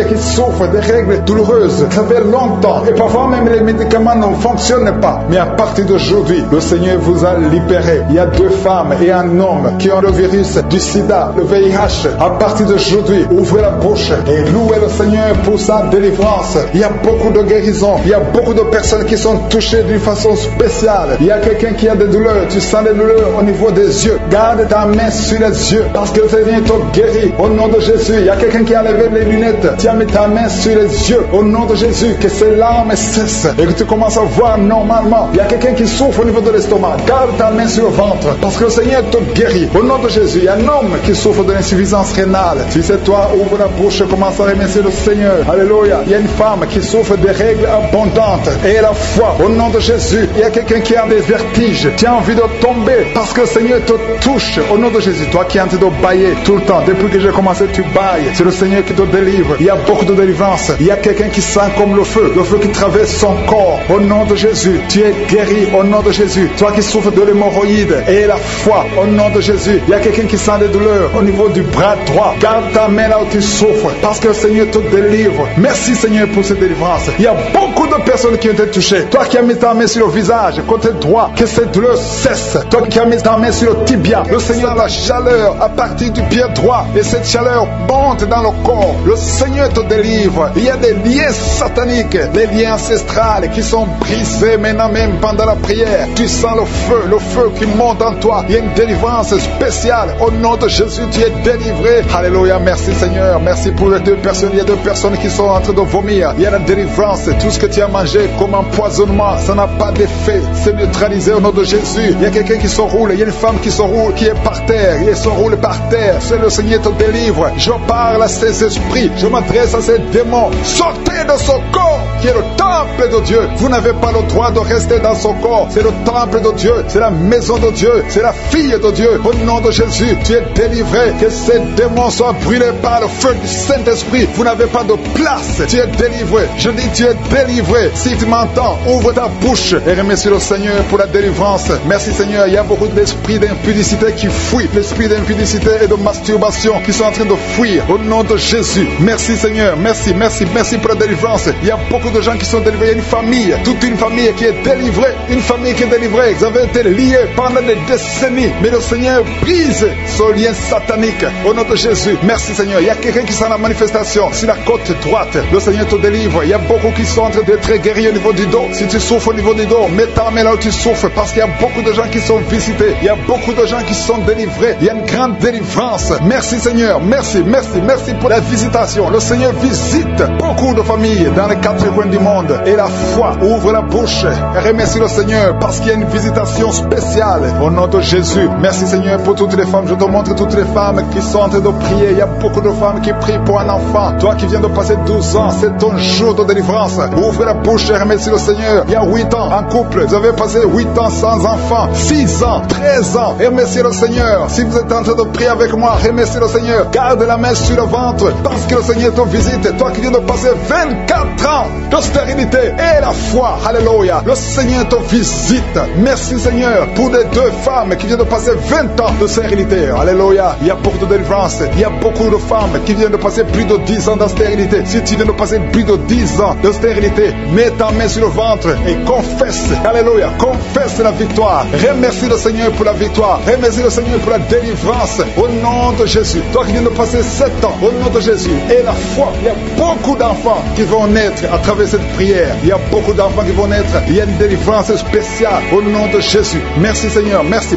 qui souffrent des règles douloureuses. Ça fait longtemps. Et parfois même les médicaments ne fonctionnent pas. Mais à partir d'aujourd'hui, le Seigneur vous a libéré. Il y a 2 femmes et un homme qui ont le virus du sida, le VIH. À partir d'aujourd'hui, ouvrez la bouche et louez le Seigneur pour sa délivrance. Il y a beaucoup de guérisons. Il y a beaucoup de personnes qui sont touchées d'une façon spéciale. Il y a quelqu'un qui a des douleurs. Tu sens des douleurs au niveau des yeux. Garde ta main sur les yeux parce que le Seigneur te guérit. Au nom de Jésus, il y a quelqu'un qui a levé les lunettes. Tu as mis ta main sur les yeux. Au nom de Jésus, que ces larmes cessent et que tu commences à voir normalement. Il y a quelqu'un qui souffre au niveau de l'estomac. Garde ta main sur le ventre parce que le Seigneur te guérit. Au nom de Jésus, il y a un homme qui souffre de l'insuffisance rénale. Si c'est toi, ouvre la bouche et commence à remercier le Seigneur. Alléluia. Il y a une femme qui souffre des règles abondantes et la foi. Au nom de Jésus, il y a quelqu'un qui a des vertiges. Tu as envie de tomber parce que le Seigneur te touche. Au nom de Jésus, toi qui es en train de bailler tout le temps, depuis que j'ai commencé, tu bailles. C'est le Seigneur qui te délivre. Il y a beaucoup de délivrance. Il y a quelqu'un qui sent comme le feu qui traverse son corps. Au nom de Jésus, tu es guéri. Au nom de Jésus, toi qui souffres de l'hémorroïde et la foi. Au nom de Jésus, il y a quelqu'un qui sent des douleurs au niveau du bras droit. Garde ta main là où tu souffres parce que le Seigneur te délivre. Merci Seigneur pour cette délivrance. Il y a beaucoup de personnes qui ont été touchées. Toi qui as mis ta main sur le visage, côté droit, que cette douleur cesse. Toi qui as mis ta main sur le tibia, le Seigneur a la chaleur à partir du pied droit et cette chaleur monte dans le corps. Le Seigneur te délivre. Il y a des liens sataniques, des liens ancestrales qui sont brisés maintenant même pendant la prière. Tu sens le feu qui monte en toi. Il y a une délivrance spéciale. Au nom de Jésus, tu es délivré. Alléluia, merci Seigneur. Merci pour les 2 personnes. Il y a 2 personnes qui sont en train de vomir. Il y a la délivrance. Tout ce que tu as mangé comme empoisonnement, ça n'a pas d'effet. C'est neutralisé au nom de Jésus. Il y a quelqu'un qui se roule. Il y a une femme qui se roule, qui est par terre. Il se roule par terre. C'est le Seigneur te délivre. Je parle à ces esprits. Je m'adresse à ces démons. Sortez de ce corps qui est le temple de Dieu. Vous n'avez pas le droit de rester dans son corps. C'est le temple de Dieu. C'est la maison de Dieu. C'est la fille de Dieu. Au nom de Jésus, tu es délivré. Que ces démons soient brûlés par le feu du Saint-Esprit. Vous n'avez pas de place. Tu es délivré. Je dis tu es délivré. Si tu m'entends, ouvre ta bouche et remercie le Seigneur pour la délivrance. Merci Seigneur. Il y a beaucoup d'esprits d'impudicité qui fuient. L'esprit d'impudicité et de masturbation qui sont en train de fuir. Au nom de Jésus. Merci Seigneur. Merci pour la délivrance. Il y a beaucoup de gens qui sont délivrés. Il y a une famille, toute une famille qui est délivrée. Une famille qui est délivrée. Vous avez été liés pendant des décennies. Mais le Seigneur brise ce lien satanique. Au nom de Jésus. Merci Seigneur. Il y a quelqu'un qui sent la manifestation sur la côte droite. Le Seigneur te délivre. Il y a beaucoup qui sont en train d'être guéris au niveau du dos. Si tu souffres au niveau du dos, mets ta main là où tu souffres, parce qu'il y a beaucoup de gens qui sont visités. Il y a beaucoup de gens qui sont délivrés. Il y a une grande délivrance. Merci Seigneur. Merci pour la visitation. Le Seigneur visite beaucoup de familles dans les quatre coins du monde. Et la foi ouvre la bouche. Et remercie le Seigneur parce qu'il y a une visitation spéciale au nom de Jésus. Merci Seigneur pour toutes les femmes. Je te montre toutes les femmes qui sont en train de prier. Il y a beaucoup de femmes qui prient pour un enfant. Toi qui viens de passer 12 ans, c'est ton jour de délivrance. Ouvre la bouche et remercie le Seigneur. Il y a 8 ans en couple. Vous avez passé 8 ans sans enfant. 6 ans, 13 ans. Remerciez le Seigneur. Si vous êtes en train de prier avec moi, remerciez le Seigneur. Garde la main sur le ventre parce que le Seigneur te visite. Toi qui viens de passer 24 ans de stérilité et la foi. Alléluia. Le Seigneur te visite. Merci Seigneur pour les 2 femmes qui viennent de passer 20 ans de stérilité. Alléluia. Il y a beaucoup de délivrance. Il y a beaucoup de femmes qui viennent de passer plus de 10 ans de stérilité. Si tu viens de passer plus de 10 ans de stérilité, mets ta main sur le ventre et confesse. Alléluia. Confesse la victoire. Remercie le Seigneur pour la victoire. Remercie le Seigneur pour la délivrance. Au nom de Jésus. Toi qui viens de passer 7 ans, au nom de Jésus. Et la foi. Il y a beaucoup d'enfants qui vont naître à travers cette prière. Il y a beaucoup d'enfants qui vont naître. Il y a une délivrance spéciale au nom de Jésus. Merci Seigneur. Merci.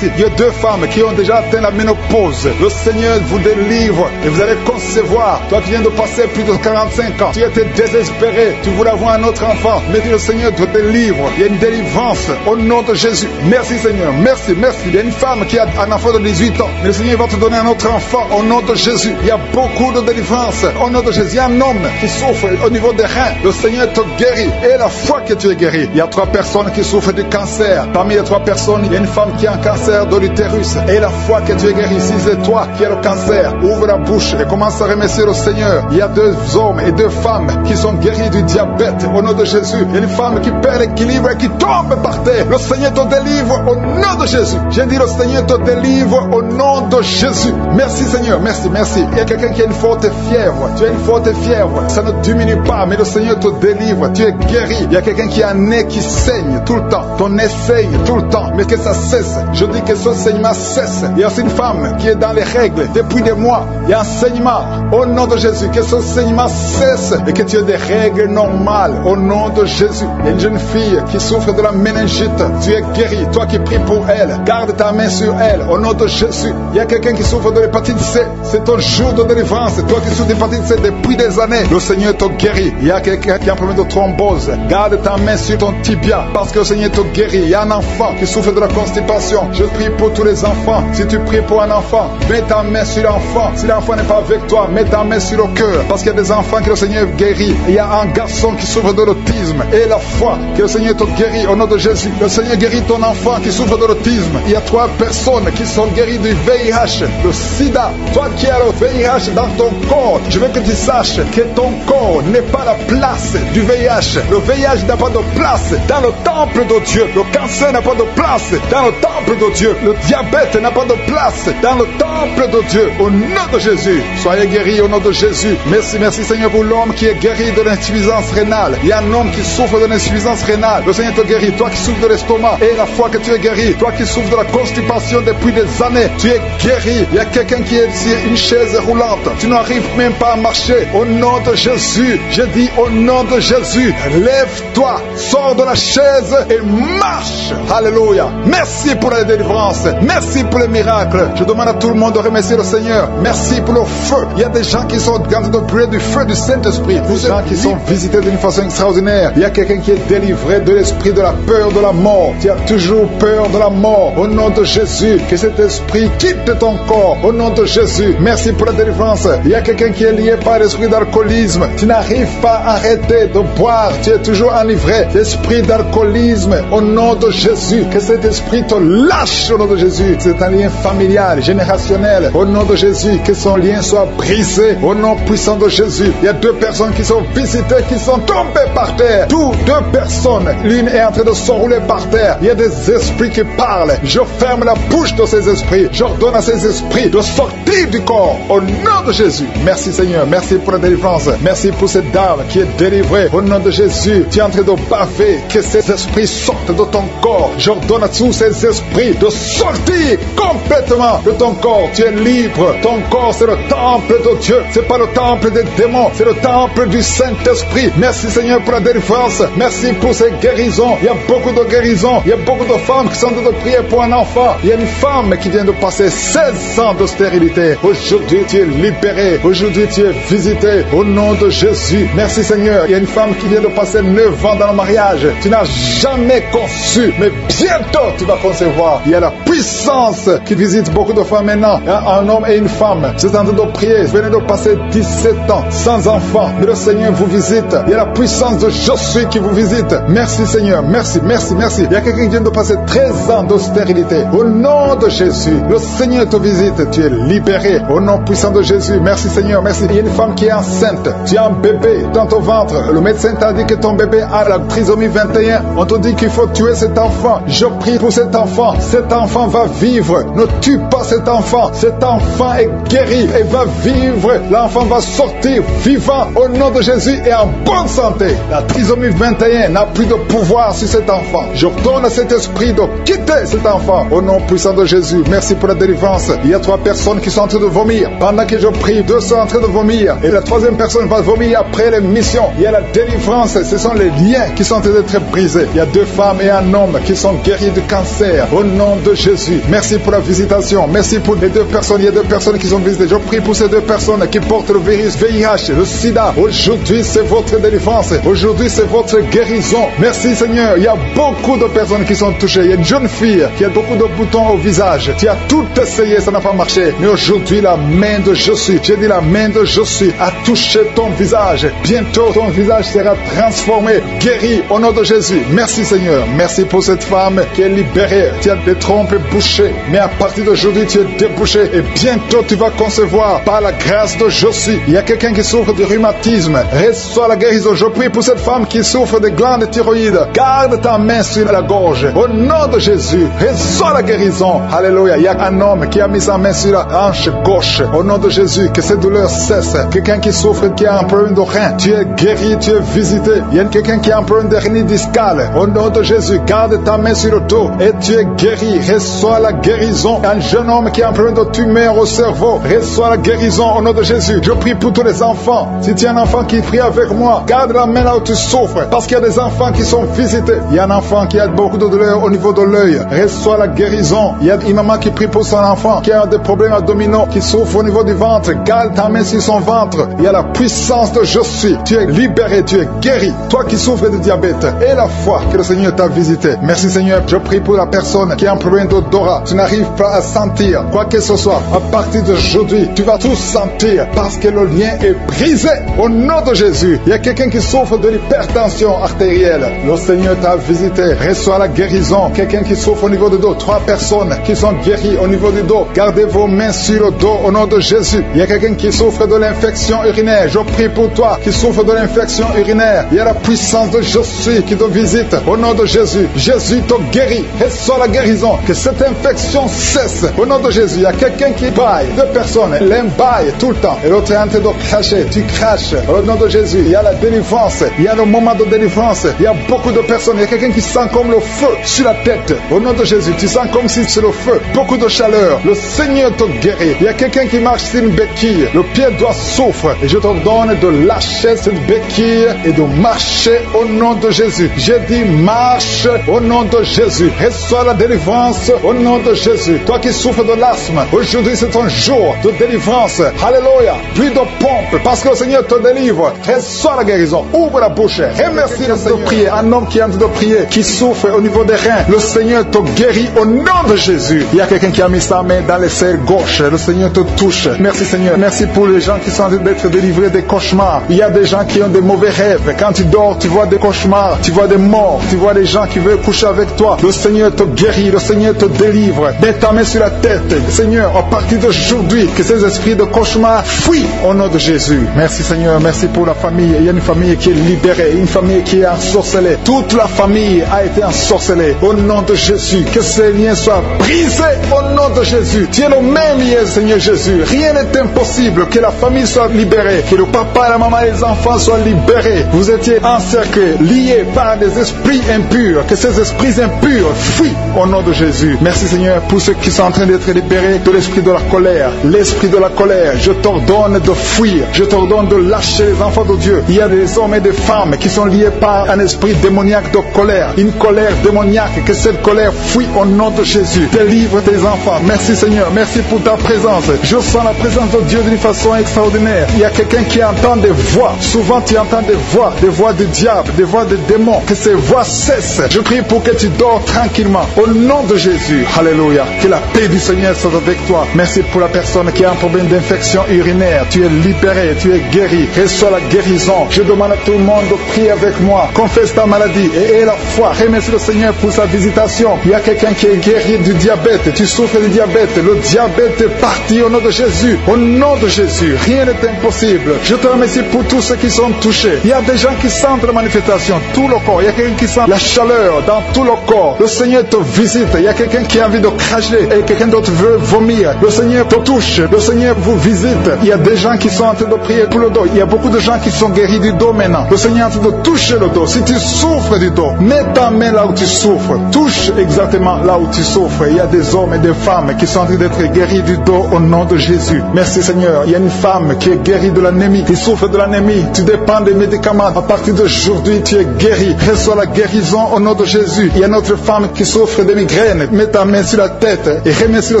Il y a 2 femmes qui ont déjà atteint la ménopause. Le Seigneur vous délivre et vous allez concevoir. Toi qui viens de passer plus de 45 ans, tu étais désespéré, tu voulais avoir un autre enfant, mais le Seigneur te délivre. Il y a une délivrance au nom de Jésus. Merci Seigneur. Merci. Il y a une femme qui a un enfant de 18 ans, mais le Seigneur va te donner un autre enfant au nom de Jésus. Il y a beaucoup de délivrance au nom de Jésus. Il y a un homme qui souffre au niveau des reins. Le Seigneur te guérit et la foi que tu es guéri. Il y a 3 personnes qui souffrent du cancer. Parmi les 3 personnes, il y a une femme qui a un cancer de l'utérus et la foi que tu es guéri. Si c'est toi qui as le cancer, ouvre la bouche et commence à remercier le Seigneur. Il y a 2 hommes et 2 femmes qui sont guéris du diabète au nom de Jésus. Il y a une femme qui perd l'équilibre et qui tombe par terre. Le Seigneur te délivre au nom de Jésus. J'ai dit le Seigneur te délivre au nom de Jésus. Merci Seigneur. Merci. Il y a quelqu'un qui a une forte fièvre. Tu as une forte fièvre. Ça ne diminue pas, mais le Seigneur te délivre. Tu es guéri. Il y a quelqu'un qui a un nez qui saigne tout le temps. Ton nez saigne tout le temps, mais que ça cesse. Je dis que ce saignement cesse. Il y a aussi une femme qui est dans les règles depuis des mois. Il y a un saignement au nom de Jésus. Que ce saignement cesse et que tu aies des règles normales au nom de Jésus. Il y a une jeune fille qui souffre de la méningite. Tu es guéri. Toi qui pries pour elle, garde ta main sur elle au nom de Jésus. Il y a quelqu'un qui souffre de l'hépatite C. C'est ton jour de délivrance. Toi qui souffres de l'hépatite C depuis des années, le Seigneur te guérit. Il y a quelqu'un qui a un problème de thrombose. Garde ta main sur ton tibia parce que le Seigneur te guérit. Il y a un enfant qui souffre de la constipation. Je prie pour tous les enfants. Si tu pries pour un enfant, mets ta main sur l'enfant. Si l'enfant n'est pas avec toi, mets ta main sur le cœur parce qu'il y a des enfants que le Seigneur guérit. Il y a un garçon qui souffre de l'autisme et la foi que le Seigneur te guérit au nom de Jésus. Le Seigneur guérit ton enfant qui souffre de l'autisme. Il y a 3 personnes qui sont guéries du VIH, le sida. Toi qui as le VIH dans ton corps, je veux que tu saches que ton corps n'est pas la place du VIH. Le VIH n'a pas de place dans le temple de Dieu. Le cancer n'a pas de place dans le temple de Dieu. Le diabète n'a pas de place dans le temple de Dieu. Au nom de Jésus, soyez guéris au nom de Jésus. Merci Seigneur pour l'homme qui est guéri de l'insuffisance rénale. Il y a un homme qui souffre de l'insuffisance rénale. Le Seigneur te guérit. Toi qui souffres de l'estomac et la foi que tu es guéri. Toi qui souffres de la constipation depuis des années, tu es guéri. Il y a quelqu'un qui est sur une chaise roulante. Tu n'arrives même pas à marcher. Au nom de Jésus, je dis au nom de Jésus, lève-toi, sors de la chaise et marche. Alléluia. Merci pour la délivrance. Merci pour les miracles. Je demande à tout le monde de remercier le Seigneur. Merci pour le feu. Il y a des gens qui sont en train de brûler du feu du Saint-Esprit. Des gens qui sont visités d'une façon extraordinaire. Il y a quelqu'un qui est délivré de l'esprit de la peur de la mort. Tu as toujours peur de la mort. Au nom de Jésus, que cet esprit quitte ton corps. Au nom de Jésus, merci pour la délivrance. Il y a quelqu'un qui est lié par l'esprit d'alcoolisme. Tu n'arrives pas à arrêter de boire. Tu es toujours enivré. L'esprit d'alcoolisme, au nom de Jésus, que cet esprit te lâche au nom de Jésus. C'est un lien familial, générationnel. Au nom de Jésus, que son lien soit brisé. Au nom puissant de Jésus. Il y a 2 personnes qui sont visitées, qui sont tombées par terre. Toutes 2 personnes. L'une est en train de s'enrouler par terre. Il y a des esprits qui parlent. Je ferme la bouche de ces esprits. J'ordonne à ces esprits de sortir du corps. Au nom de Jésus. Merci Seigneur. Merci pour la délivrance. Merci pour cette dame qui est délivrée. Au nom de Jésus. Tu es en train de baver. Que ces esprits sortent de ton corps. J'ordonne à tous ces esprits de sortir complètement de ton corps. Tu es libre. Ton corps, c'est le temple de Dieu. C'est pas le temple des démons. C'est le temple du du Saint-Esprit. Merci Seigneur pour la délivrance. Merci pour ces guérisons. Il y a beaucoup de guérisons. Il y a beaucoup de femmes qui sont en train de prier pour un enfant. Il y a une femme qui vient de passer 16 ans de stérilité. Aujourd'hui, tu es libéré. Aujourd'hui, tu es visité. Au nom de Jésus. Merci Seigneur. Il y a une femme qui vient de passer 9 ans dans le mariage. Tu n'as jamais conçu, mais bientôt tu vas concevoir. Il y a la puissance qui visite beaucoup de femmes maintenant. Un homme et une femme. C'est en train de prier. Vous venez de passer 17 ans sans enfant. Mais le Seigneur vous visite. Il y a la puissance de Je suis qui vous visite. Merci Seigneur. Merci, merci, merci. Il y a quelqu'un qui vient de passer 13 ans de stérilité. Au nom de Jésus, le Seigneur te visite. Tu es libéré. Au nom puissant de Jésus. Merci Seigneur. Merci. Il y a une femme qui est enceinte. Tu as un bébé dans ton ventre. Le médecin t'a dit que ton bébé a la trisomie 21. On te dit qu'il faut tuer cet enfant. Je prie pour cet enfant. Cet enfant va vivre. Ne tue pas cet enfant. Cet enfant est guéri et va vivre. L'enfant va sortir vivant au nom de Jésus et en bonne santé. La trisomie 21 n'a plus de pouvoir sur cet enfant. Je donne à cet esprit de quitter cet enfant au nom puissant de Jésus. Merci pour la délivrance. Il y a 3 personnes qui sont en train de vomir. Pendant que je prie, 2 sont en train de vomir. Et la 3e personne va vomir après l'émission. Il y a la délivrance. Ce sont les liens qui sont en train d'être brisés. Il y a 2 femmes et un homme qui sont guéris du cancer au nom de Jésus. Merci pour la visitation. Merci pour les 2 personnes. Il y a 2 personnes qui sont visitées. Je prie pour ces 2 personnes qui portent le virus VIH, le sida. Aujourd'hui, c'est votre délivrance. Aujourd'hui, c'est votre guérison. Merci Seigneur. Il y a beaucoup de personnes qui sont touchées. Il y a une jeune fille qui a beaucoup de boutons au visage. Tu as tout essayé, ça n'a pas marché. Mais aujourd'hui, la main de Je suis, j'ai dit la main de Je suis, a touché ton visage. Bientôt, ton visage sera transformé, guéri au nom de Jésus. Merci Seigneur. Merci pour cette femme qui est libérée. Tu as des trompes bouchées. Mais à partir d'aujourd'hui, tu es débouché. Et bientôt, tu vas concevoir par la grâce de Je suis. Il y a quelqu'un qui souffre de rhumatisme. Reçois la guérison. Je prie pour cette femme qui souffre de glandes thyroïdes. Garde ta main sur la gorge. Au nom de Jésus, reçois la guérison. Alléluia. Il y a un homme qui a mis sa main sur la hanche gauche. Au nom de Jésus, que cette douleur cesse. Quelqu'un qui souffre, qui a un problème de rein. Tu es guéri, tu es visité. Il y a quelqu'un qui a un problème de hernie discale. Au nom de Jésus, garde ta main sur le dos et tu es guéri. Reçois la guérison. Un jeune homme qui a un problème de tumeur au cerveau. Reçois la guérison au nom de Jésus. Je prie pour tous les enfants. Si tu as un enfant qui prie avec moi, garde la main là où tu souffres. Parce qu'il y a des enfants qui sont visités. Il y a un enfant qui a beaucoup de douleur au niveau de l'œil. Reçois la guérison. Il y a une maman qui prie pour son enfant qui a des problèmes abdominaux, qui souffre au niveau du ventre. Garde ta main sur son ventre. Il y a la puissance de Je suis. Tu es libéré, tu es guéri. Toi qui souffres de diabète et la foi que le Seigneur t'a visité. Merci Seigneur. Je prie pour la personne qui a un problème d'odorat. Tu n'arrives pas à sentir quoi que ce soit. À partir d'aujourd'hui, tu vas tout sentir parce que le lien est brisé au nom de Jésus. Il y a quelqu'un qui souffre de l'hypertension artérielle. Le Seigneur t'a visité. Reçois la guérison. Quelqu'un qui souffre au niveau du dos. 3 personnes qui sont guéries au niveau du dos. Gardez vos mains sur le dos au nom de Jésus. Il y a quelqu'un qui souffre de l'infection urinaire. Je prie pour toi qui souffre de l'infection urinaire. Il y a la puissance de Je suis qui te visite au nom de Jésus. Jésus te guérit. Reçois la guérison. Que cette infection cesse au nom de Jésus. Il y a quelqu'un qui baille. 2 personnes. L'un baille tout le temps. Et l'autre est en train de cracher. Tu craches au nom de Jésus. Il y a la délivrance. Il y a le moment de délivrance. Il y a beaucoup de personnes. Il y a quelqu'un qui sent comme le feu sur la tête. Au nom de Jésus. Tu sens comme si c'est le feu. Beaucoup de chaleur. Le Seigneur te guérit. Il y a quelqu'un qui marche sur une béquille. Le pied droit souffre. Et je te donne de lâcher cette béquille et de marcher au nom de Jésus. J'ai dit marche au nom de Jésus. Reçois la délivrance au nom de Jésus. Toi qui souffres de l'asthme, aujourd'hui c'est ton jour de délivrance. Alléluia. Plus de pompe parce que le Seigneur te délivre. Reçois la guérison. Ouvre la bouche. Remercie le Seigneur. Prier. Un homme qui est en train de prier, qui souffre au niveau des reins. Le Seigneur te guérit au nom de Jésus. Il y a quelqu'un qui a mis sa main dans les selles gauche. Le Seigneur te touche. Merci Seigneur. Merci pour les gens qui sont en train d'être délivrés des cauchemars. Il y a des gens qui ont des mauvais rêves. Quand tu dors, tu vois des cauchemars. Tu vois des morts. Tu vois des gens qui veulent coucher avec toi. Le Seigneur te guérit. Le Seigneur te délivre. Mets ta main sur la tête. Seigneur, à partir d'aujourd'hui, que ces esprits de cauchemar fuient au nom de Jésus. Merci Seigneur. Merci pour la famille. Il y a une famille qui est libérée. Une famille qui est ensorcelée. Toute la famille a été ensorcelée. Au nom de Jésus. Que ces liens soient brisés au nom de Jésus. Tu es le même lien, Seigneur Jésus. Rien n'est impossible. Que la famille soit libérée. Que le papa, la maman et les enfants soient libérés. Vous étiez encerclés, liés par des esprits impurs. Que ces esprits impurs fuient au nom de Jésus. Merci Seigneur pour ceux qui sont en train d'être libérés de l'esprit de la colère. L'esprit de la colère, je t'ordonne de fuir. Je t'ordonne de lâcher les enfants de Dieu. Il y a des hommes et des femmes qui sont liés par un esprit démoniaque de colère. Une colère démoniaque, que cette colère fuit au nom de Jésus. Délivre tes enfants. Merci Seigneur, merci pour ta présence. Je sens la présence de Dieu d'une façon extraordinaire. Il y a quelqu'un qui entend des voix. Souvent tu entends des voix du diable, des voix des démons. Que ces voix cessent. Je prie pour que tu dors tranquillement. Au nom de Jésus. Alléluia. Que la paix du Seigneur soit avec toi. Merci pour la personne qui a un problème d'infection urinaire. Tu es libéré, tu es guéri. Reçois la guérison. Je demande à tout le monde de prier avec moi. Confesse ta maladie et aie la foi. Remercie le Seigneur pour sa visitation. Il y a quelqu'un qui est guéri du diabète. Tu souffres du diabète. Le diabète est parti au nom de Jésus. Au nom de Jésus. Rien n'est impossible. Je te remercie pour tous ceux qui sont touchés. Il y a des gens qui sentent la manifestation. Tout le corps. Il y a quelqu'un qui sent la chaleur dans tout le corps. Le Seigneur te visite. Il y a quelqu'un qui a envie de cracher et quelqu'un d'autre veut vomir. Le Seigneur te touche. Le Seigneur vous visite. Il y a des gens qui sont en train de prier pour le dos. Il y a beaucoup de gens qui sont guéris du dos maintenant. Le Seigneur est en train de toucher le dos. Si tu souffres du dos, mets ta main là où tu souffres. Touche exactement là où tu souffres. Il y a des hommes et des femmes qui sont en train d'être guéris du dos au nom de Jésus. Merci Seigneur. Il y a une femme qui est guérie de l'anémie, qui souffre de l'anémie. Tu dépends des médicaments. À partir d'aujourd'hui, tu es guéri. Reçois la guérison au nom de Jésus. Il y a une autre femme qui souffre de migraine. Mets ta main sur la tête et remercie le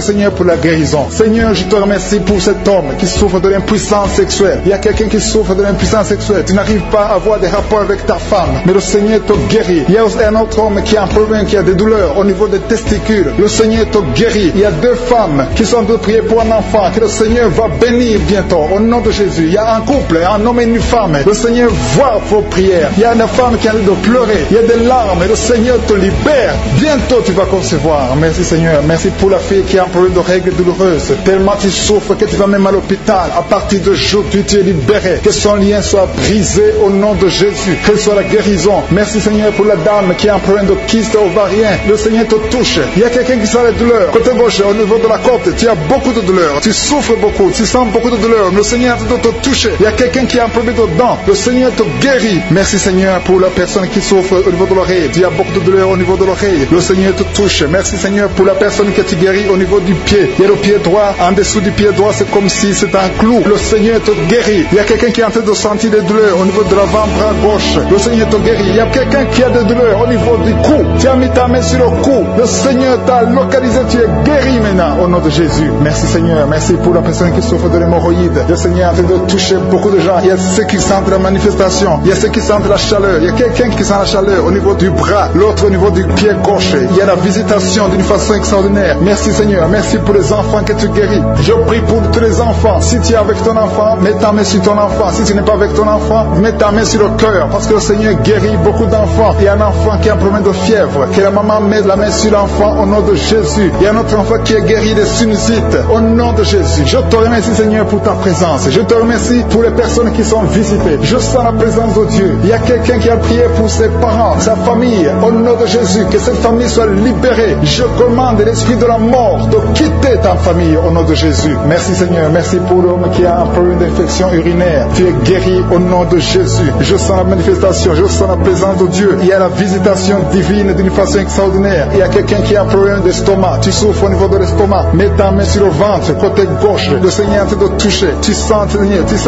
Seigneur pour la guérison. Seigneur, je te remercie pour cet homme qui souffre de l'impuissance sexuelle. Il y a quelqu'un qui souffre de l'impuissance sexuelle. Tu n'arrives pas à avoir des rapports avec ta femme, mais le Seigneur te guérit. Il y a aussi un autre homme qui a un problème, qui a des douleurs au niveau des testicules. Le Seigneur te guérit. Il y a deux femmes qui sont en train de prier pour un enfant que le Seigneur va bénir bientôt au nom de Jésus. Il y a un couple, un homme et une femme. Le Seigneur voit vos prières. Il y a une femme qui a envie de pleurer. Il y a des larmes et le Seigneur te libère. Bientôt tu vas concevoir. Merci Seigneur. Merci pour la fille qui a un problème de règles douloureuses. Tellement tu souffres que tu vas même à l'hôpital. À partir d'aujourd'hui tu es libéré. Que son lien soit brisé au nom de Jésus. Que ce soit la guérison. Merci Seigneur pour la dame qui a un problème de kyste ovarien. Le Seigneur te touche. Il y a quelqu'un qui sent la douleur. Côté gauche, au niveau de la côte, tu as beaucoup de douleur. Tu souffres beaucoup. Tu sens beaucoup de douleur. Le Seigneur te touche. Il y a quelqu'un qui a un problème de dents. Le Seigneur te guérit. Merci Seigneur pour la personne qui souffre au niveau de l'oreille. Tu as beaucoup de douleur au niveau de l'oreille. Le Seigneur te touche. Merci Seigneur pour la personne qui te guérit au niveau du pied. Il y a le pied droit. En dessous du pied droit, c'est comme si c'était un clou. Le Seigneur te guérit. Il y a quelqu'un qui est en train de sentir des douleurs au niveau de l'avant-bras gauche. Le Seigneur te guérit. Il y a quelqu'un qui a des douleurs au niveau du cou. Tu as mis ta main sur le cou. Le Seigneur t'a localisé. Tu es guéri maintenant au nom de Jésus. Merci Seigneur. Merci pour la personne qui souffre de l'hémorroïde. Le Seigneur est en train de toucher beaucoup de gens. Il y a ceux qui sentent la manifestation. Il y a ceux qui sentent la chaleur. Il y a quelqu'un qui sent la chaleur au niveau du bras. L'autre au niveau du pied gauche. Il y a la visitation d'une façon extraordinaire. Merci Seigneur. Merci pour les enfants que tu guéris. Je prie pour tous les enfants. Si tu es avec ton enfant, mets ta main sur ton enfant. Si tu n'es pas avec ton enfant, mets ta main sur le cœur. Parce que le Seigneur guérit beaucoup d'enfants. Il y a un enfant qui a un problème de fièvre. Que la maman mette la main sur l'enfant au nom de Jésus. Il y a un autre enfant qui est guéri des sinusites au nom de Jésus. Je te remercie Seigneur pour ta présence. Je te remercie pour les personnes qui sont visitées. Je sens la présence de Dieu. Il y a quelqu'un qui a prié pour ses parents, sa famille, au nom de Jésus. Que cette famille soit libérée. Je commande l'esprit de la mort de quitter ta famille au nom de Jésus. Merci Seigneur. Merci pour l'homme qui a un problème d'infection urinaire. Tu es guéri au nom de Jésus. Je sens la manifestation. Je sens la présence de Dieu. Il y a la visitation divine d'une façon extraordinaire. Il y a quelqu'un qui a un problème d'estomac. Tu souffres au niveau de l'estomac. Mets ta main sur le ventre, côté gauche. Le Seigneur est en train de toucher. Tu sens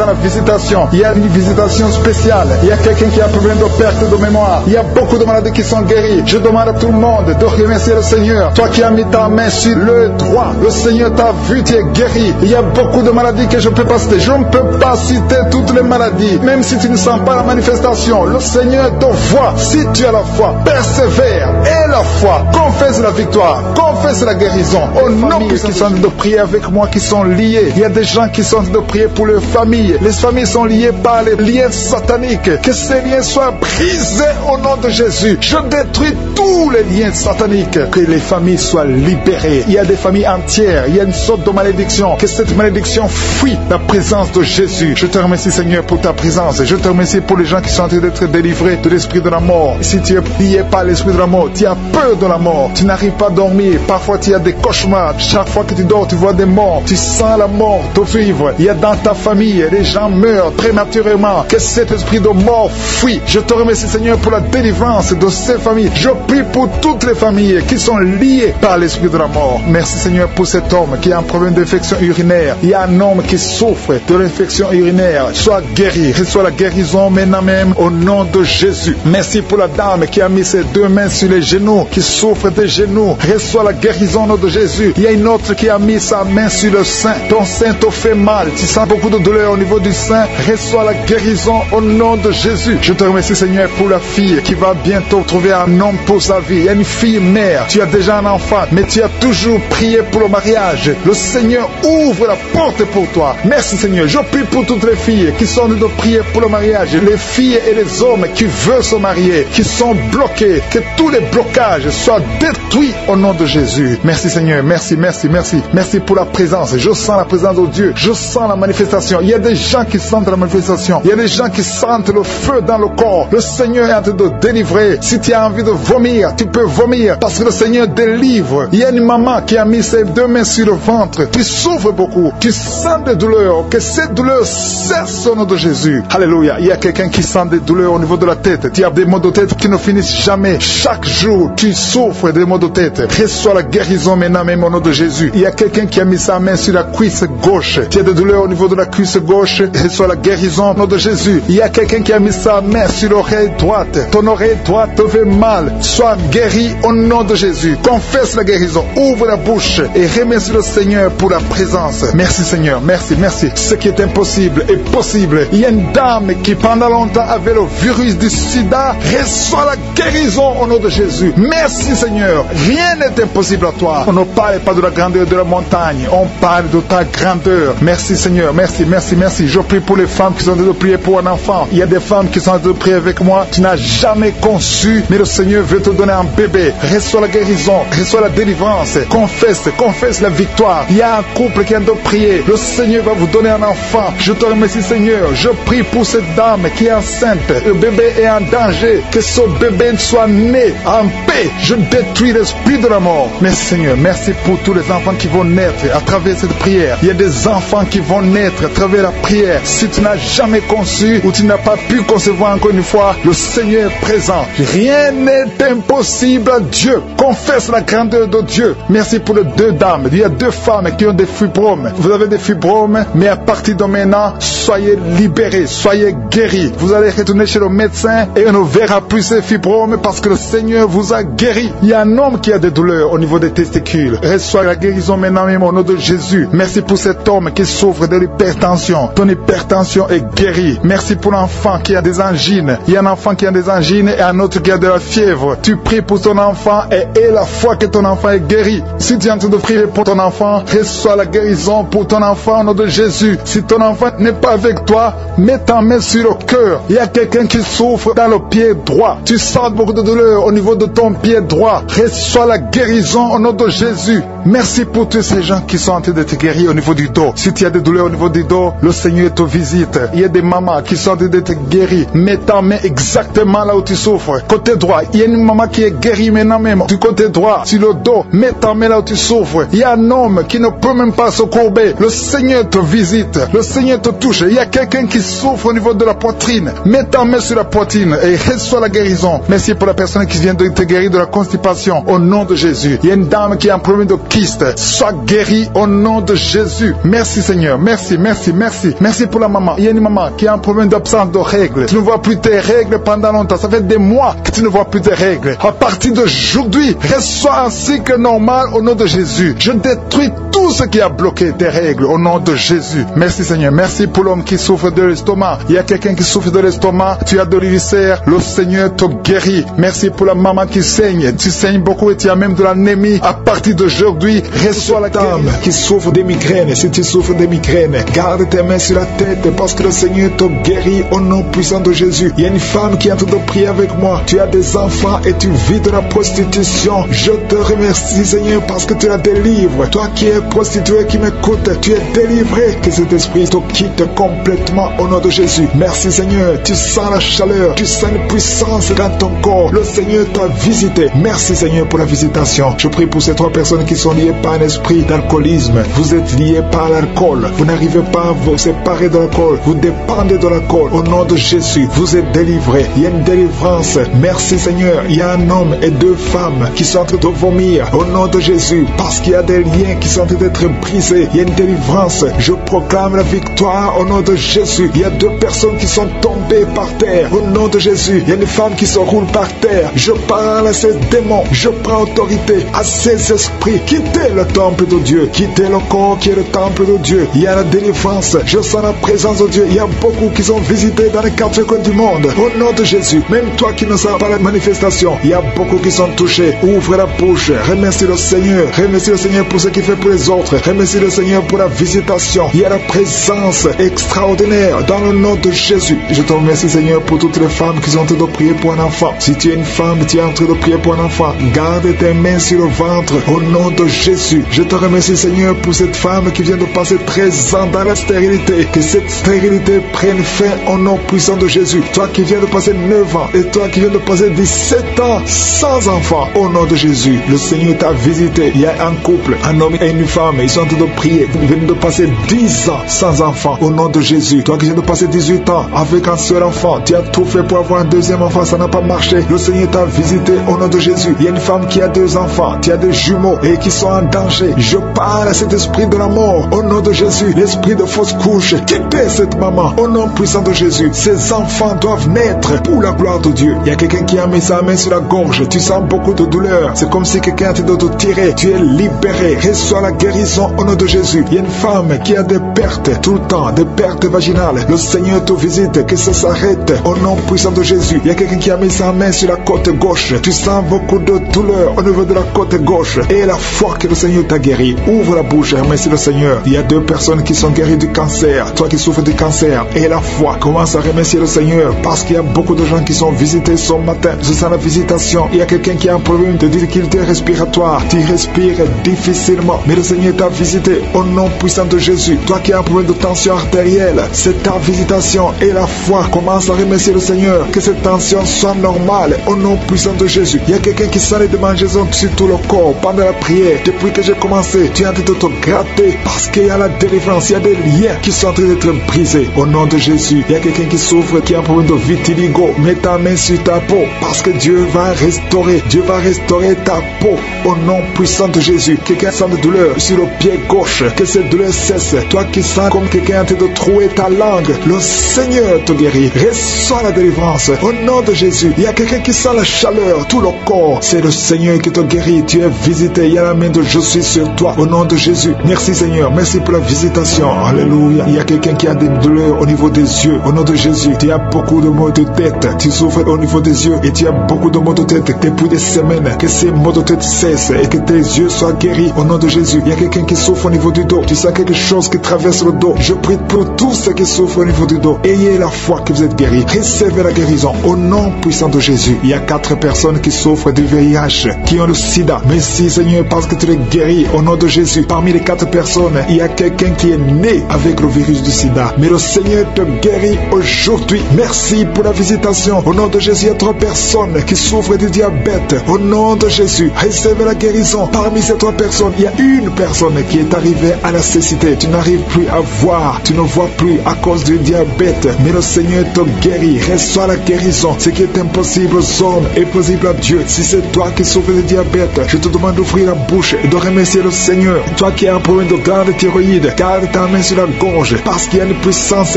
la visitation. Il y a une visitation spéciale. Il y a quelqu'un qui a un problème de perte de mémoire. Il y a beaucoup de maladies qui sont guéries. Je demande à tout le monde de remercier le Seigneur. Toi qui as mis ta main sur le droit, le Seigneur t'a vu, tu es guéri. Il y a beaucoup de maladies que je ne peux pas citer. Je ne peux pas citer toutes les maladies. Même si tu ne sens pas la manifestation, le Seigneur te voit. Si tu as la foi, persévère. Et la foi, confesse la victoire, confesse la guérison. Au nom de qui sont de prier avec moi, qui sont liés. Il y a des gens qui sont de prier pour les familles. Les familles sont liées par les liens sataniques. Que ces liens soient brisés au nom de Jésus. Je détruis tous les liens sataniques. Que les familles soient libérées. Il y a des familles entières. Il y a une sorte de malédiction. Que cette malédiction fuit la présence de Jésus. Je te remercie Seigneur pour ta présence. Je te remercie pour les gens qui sont en train d'être délivrés de l'esprit de la mort. Si tu es lié par l'esprit de la mort, tu as peur de la mort. Tu n'arrives pas à dormir. Parfois tu as des cauchemars. Chaque fois que tu dors, tu vois des morts. Tu sens la mort te vivre. Il y a dans ta famille, les gens meurent prématurément. Que cet esprit de mort fuit. Je te remercie Seigneur pour la délivrance de ces familles. Je prie pour toutes les familles qui sont liées par l'esprit de la mort. Merci Seigneur pour cet homme qui a un problème d'infection urinaire. Il y a un homme qui souffre de l'infection urinaire. sois guéri. Reçois la guérison maintenant même au nom de Jésus. Merci pour la dame qui a mis ses deux mains sur les genoux, qui souffre des genoux. Reçois la guérison au nom de Jésus. Il y a une autre qui a mis sa main sur le sein. Ton sein te fait mal. Tu sens beaucoup de douleur au niveau du sein. Reçois la guérison au nom de Jésus. Je te remercie, Seigneur, pour la fille qui va bientôt trouver un homme pour sa vie. Il y a une fille mère. Tu as déjà un enfant, mais tu as toujours prié pour le mariage. Le Seigneur ouvre la porte pour toi. Merci, Seigneur. Je prie pour toutes les filles qui sont en train de prier pour le mariage. Les filles et les hommes qui veulent se marier, qui sont bloqués. Que tous les blocages soient détruits au nom de Jésus. Merci, Seigneur. Merci, merci, merci. Merci pour la présence. Je sens la présence de Dieu. Je sens la manifestation. Il y a des gens qui sentent la manifestation. Il y a des gens qui sentent le feu dans le corps. Le Seigneur est en train de délivrer. Si tu as envie de vomir, tu peux vomir parce que le Seigneur délivre. Il y a une maman qui a mis ses deux mains sur le ventre. Tu souffres beaucoup. Tu sens des douleurs. Que ces douleurs cessent au nom de Jésus. Alléluia. Il y a quelqu'un qui sent des douleurs au niveau de la tête. Tu as des maux de tête qui ne finissent jamais. Chaque jour, tu souffres des maux de tête. Reçois la guérison maintenant même au nom de Jésus. Il y a quelqu'un qui a mis sa main sur la cuisse gauche. Tu as des douleurs au niveau de la cuisse gauche. Reçois la guérison au nom de Jésus. Il y a quelqu'un qui a mis sa main sur l'oreille droite. Ton oreille droite te fait mal. Sois guéri au nom de Jésus. Confesse la guérison. Ouvre la bouche et remercie le Seigneur pour la présence. Merci, Seigneur. Merci, merci. Ce qui est impossible est possible. Il y a une dame qui pendant longtemps avait le virus du sida. Reçois la guérison au nom de Jésus. Merci, Seigneur. Rien n'est impossible à toi. On ne parle pas de la grandeur de la montagne. On parle de ta grandeur. Merci, Seigneur. Merci, merci, merci. Je prie pour les femmes qui sont en train de prier pour un enfant. Il y a des femmes qui sont en train de prier avec moi. Tu n'as jamais conçu, mais le Seigneur veut te donner un bébé. Reçois la guérison. Reçois la délivrance. Confesse la victoire. Il y a un couple qui est en train de prier. Le Seigneur va vous donner un enfant. Je te remercie, Seigneur. Je prie pour cette dame qui est enceinte. Le bébé est en danger. Que ce bébé soit né en paix. Je détruis l'esprit de la mort. Merci, Seigneur. Merci pour tous les enfants qui vont naître à travers cette prière. Il y a des enfants qui vont naître à travers la prière. Si tu n'as jamais conçu ou tu n'as pas pu concevoir encore une fois, le Seigneur est présent. Rien n'est impossible à Dieu. Confesse la grandeur de Dieu. Merci pour les deux dames. Il y a deux femmes qui ont des fibromes. Vous avez des fibromes, mais à partir de maintenant, soyez libérés, soyez guéris. Vous allez retourner chez le médecin et on ne verra plus ces fibromes parce que le Seigneur vous a guéri. Il y a un homme qui a des douleurs au niveau des testicules. Reçois la guérison maintenant même au nom de Jésus. Merci pour cet homme qui souffre de l'hypertension. Ton hypertension est guérie. Merci pour l'enfant qui a des angines. Il y a un enfant qui a des angines et un autre qui a de la fièvre. Tu pries pour ton enfant et aie la foi que ton enfant est guéri. Si tu es en train de prier pour ton enfant, reçois la guérison pour ton enfant au nom de Jésus. Si ton enfant n'est pas avec toi, mets ta main sur le cœur. Il y a quelqu'un qui souffre dans le pied droit. Tu sens beaucoup de douleur au niveau de ton pied droit. Reçois la guérison au nom de Jésus. Merci pour tous ces gens qui sont en train de te guérir au niveau du dos. Si tu as des douleurs au niveau du dos, le Seigneur te visite. Il y a des mamans qui sont en train de te guérir. Mets ta main exactement là où tu souffres. Côté droit, il y a une maman qui est guérie maintenant même. Du côté droit, sur le dos, mets ta main là où tu souffres. Il y a un homme qui ne peut même pas se courber. Le Seigneur te visite. Le Seigneur te touche. Il y a quelqu'un qui souffre au niveau de la poitrine. Mets ta main sur la poitrine et reçois la guérison. Merci pour la personne qui vient de te guérir de la constipation au nom de Jésus. Il y a une dame qui a un problème de kyste. Sois guérie au nom de Jésus. Merci, Seigneur. Merci, merci, merci. Merci pour la maman. Il y a une maman qui a un problème d'absence de règles. Tu ne vois plus tes règles pendant longtemps. Ça fait des mois que tu ne vois plus tes règles. À partir d'aujourd'hui, reçois un cycle normal au nom de Jésus. Je détruis tout ce qui a bloqué tes règles au nom de Jésus. Merci, Seigneur. Merci pour l'homme qui souffre de l'estomac. Il y a quelqu'un qui souffre de l'estomac. Tu as de l'ulcère. Le Seigneur te guérit. Merci pour la maman qui saigne. Tu saignes beaucoup et tu as même de l'anémie. À partir d'aujourd'hui, reçois la dame qui souffre des migraines. Si tu souffres des migraines, garde tes mains sur la tête parce que le Seigneur te guérit au nom puissant de Jésus. Il y a une femme qui est en train de prier avec moi. Tu as des enfants et tu vis de la prostitution. Je te remercie, Seigneur, parce que tu la délivres. Toi qui es prostituée, qui m'écoute, tu es délivré. Que cet esprit te quitte complètement au nom de Jésus. Merci, Seigneur. Tu sens la chaleur, tu sens une puissance dans ton ton corps. Le Seigneur t'a visité. Merci Seigneur pour la visitation. Je prie pour ces 3 personnes qui sont liées par un esprit d'alcoolisme. Vous êtes liés par l'alcool. Vous n'arrivez pas à vous séparer de l'alcool. Vous dépendez de l'alcool. Au nom de Jésus, vous êtes délivrés. Il y a une délivrance. Merci Seigneur. Il y a un homme et 2 femmes qui sont en train de vomir. Au nom de Jésus, parce qu'il y a des liens qui sont en train d'être brisés. Il y a une délivrance. Je proclame la victoire au nom de Jésus. Il y a 2 personnes qui sont tombées par terre. Au nom de Jésus, il y a une femme qui se roule par terre. Je parle à ces démons. Je prends autorité à ces esprits. Quittez le temple de Dieu. Quittez le corps qui est le temple de Dieu. Il y a la délivrance. Je sens la présence de Dieu. Il y a beaucoup qui sont visités dans les 4 coins du monde. Au nom de Jésus, même toi qui ne sens pas la manifestation, il y a beaucoup qui sont touchés. Ouvre la bouche. Remercie le Seigneur. Remercie le Seigneur pour ce qu'il fait pour les autres. Remercie le Seigneur pour la visitation. Il y a la présence extraordinaire dans le nom de Jésus. Je te remercie Seigneur pour toutes les femmes qui sont en train de prier pour un enfant. Si tu es une femme, tu es en train de prier pour un enfant, garde tes mains sur le ventre au nom de Jésus. Je te remercie Seigneur pour cette femme qui vient de passer 13 ans dans la stérilité. Que cette stérilité prenne fin au nom puissant de Jésus. Toi qui viens de passer 9 ans et toi qui viens de passer 17 ans sans enfant, au nom de Jésus, le Seigneur t'a visité. Il y a un couple, un homme et une femme, ils sont en train de prier. Vous venez de passer 10 ans sans enfant, au nom de Jésus. Toi qui viens de passer 18 ans avec un seul enfant, tu as tout fait pour avoir un 2e enfant, ça n'a pas marché. Le Seigneur t'a visité au nom de Jésus. Il y a une femme qui a 2 enfants, tu as des jumeaux et qui sont en danger. Je parle à cet esprit de la mort au nom de Jésus. L'esprit de fausse couche, quittez cette maman au nom puissant de Jésus. Ces enfants doivent naître pour la gloire de Dieu. Il y a quelqu'un qui a mis sa main sur la gorge. Tu sens beaucoup de douleur. C'est comme si quelqu'un était de te tirer. Tu es libéré. Reçois la guérison au nom de Jésus. Il y a une femme qui a des pertes tout le temps, des pertes vaginales. Le Seigneur te visite, que ça s'arrête au nom puissant de Jésus. Il y a quelqu'un qui a mis sa main sur la côte gauche. Tu sens beaucoup de douleur au niveau de la côte gauche. Et la foi que le Seigneur t'a guéri. Ouvre la bouche et remercie le Seigneur. Il y a 2 personnes qui sont guéries du cancer. Toi qui souffres du cancer et la foi, commence à remercier le Seigneur parce qu'il y a beaucoup de gens qui sont visités ce matin. Je sens la visitation. Il y a quelqu'un qui a un problème de difficulté respiratoire. Tu respires difficilement, mais le Seigneur t'a visité au nom puissant de Jésus. Toi qui as un problème de tension artérielle, c'est ta visitation et la foi. Commence à remercier le Seigneur que cette tension soit normale au nom puissant de Jésus. Il y a quelqu'un qui sent les démangeaisons sur tout le corps pendant la prière. Depuis que j'ai commencé, tu es en train de te gratter parce qu'il y a la délivrance, il y a des liens qui sont en train d'être brisés au nom de Jésus. Il y a quelqu'un qui souffre, qui a un problème de vitiligo. Mets ta main sur ta peau parce que Dieu va restaurer. Dieu va restaurer ta peau au nom puissant de Jésus. Quelqu'un sent de douleur sur le pied gauche, que cette douleur cesse. Toi qui sens comme quelqu'un en train de trouer ta langue, le Seigneur te guérit. Reçois la délivrance au nom de Jésus. Il y a quelqu'un qui sent la chaleur, tout le corps. C'est le Seigneur qui te guérit. Tu es visité. Il y a la main de je suis sur toi au nom de Jésus. Merci Seigneur. Merci pour la visitation. Alléluia. Il y a quelqu'un qui a des douleurs au niveau des yeux. Au nom de Jésus. Tu as beaucoup de maux de tête. Tu souffres au niveau des yeux et tu as beaucoup de maux de tête depuis des semaines. Que ces maux de tête cessent et que tes yeux soient guéris au nom de Jésus. Il y a quelqu'un qui souffre au niveau du dos. Tu sens quelque chose qui traverse le dos. Je prie pour tous ceux qui souffrent au niveau du dos. Ayez la foi que vous êtes guéris. Recevez la guérison au nom puissant de Jésus. Il y a 4 personnes qui souffrent du VIH, qui ont le sida. Merci Seigneur parce que tu les guéris au nom de Jésus. Parmi les 4 personnes, il y a quelqu'un qui est né avec le virus du sida. Mais le Seigneur te guérit aujourd'hui. Merci pour la visitation. Au nom de Jésus, il y a 3 personnes qui souffrent du diabète. Au nom de Jésus, recevez la guérison. Parmi ces 3 personnes, il y a une personne qui est arrivée à la cécité. Tu n'arrives plus à voir. Tu ne vois plus à cause du diabète. Mais le Seigneur te guérit. Reçois la guérison. Ce qui est impossible aux hommes est possible à Dieu. Si c'est toi qui souffres du diabète, je te demande d'ouvrir la bouche et de remercier le Seigneur. Toi qui as un problème de glande thyroïde, garde ta main sur la gorge parce qu'il y a une puissance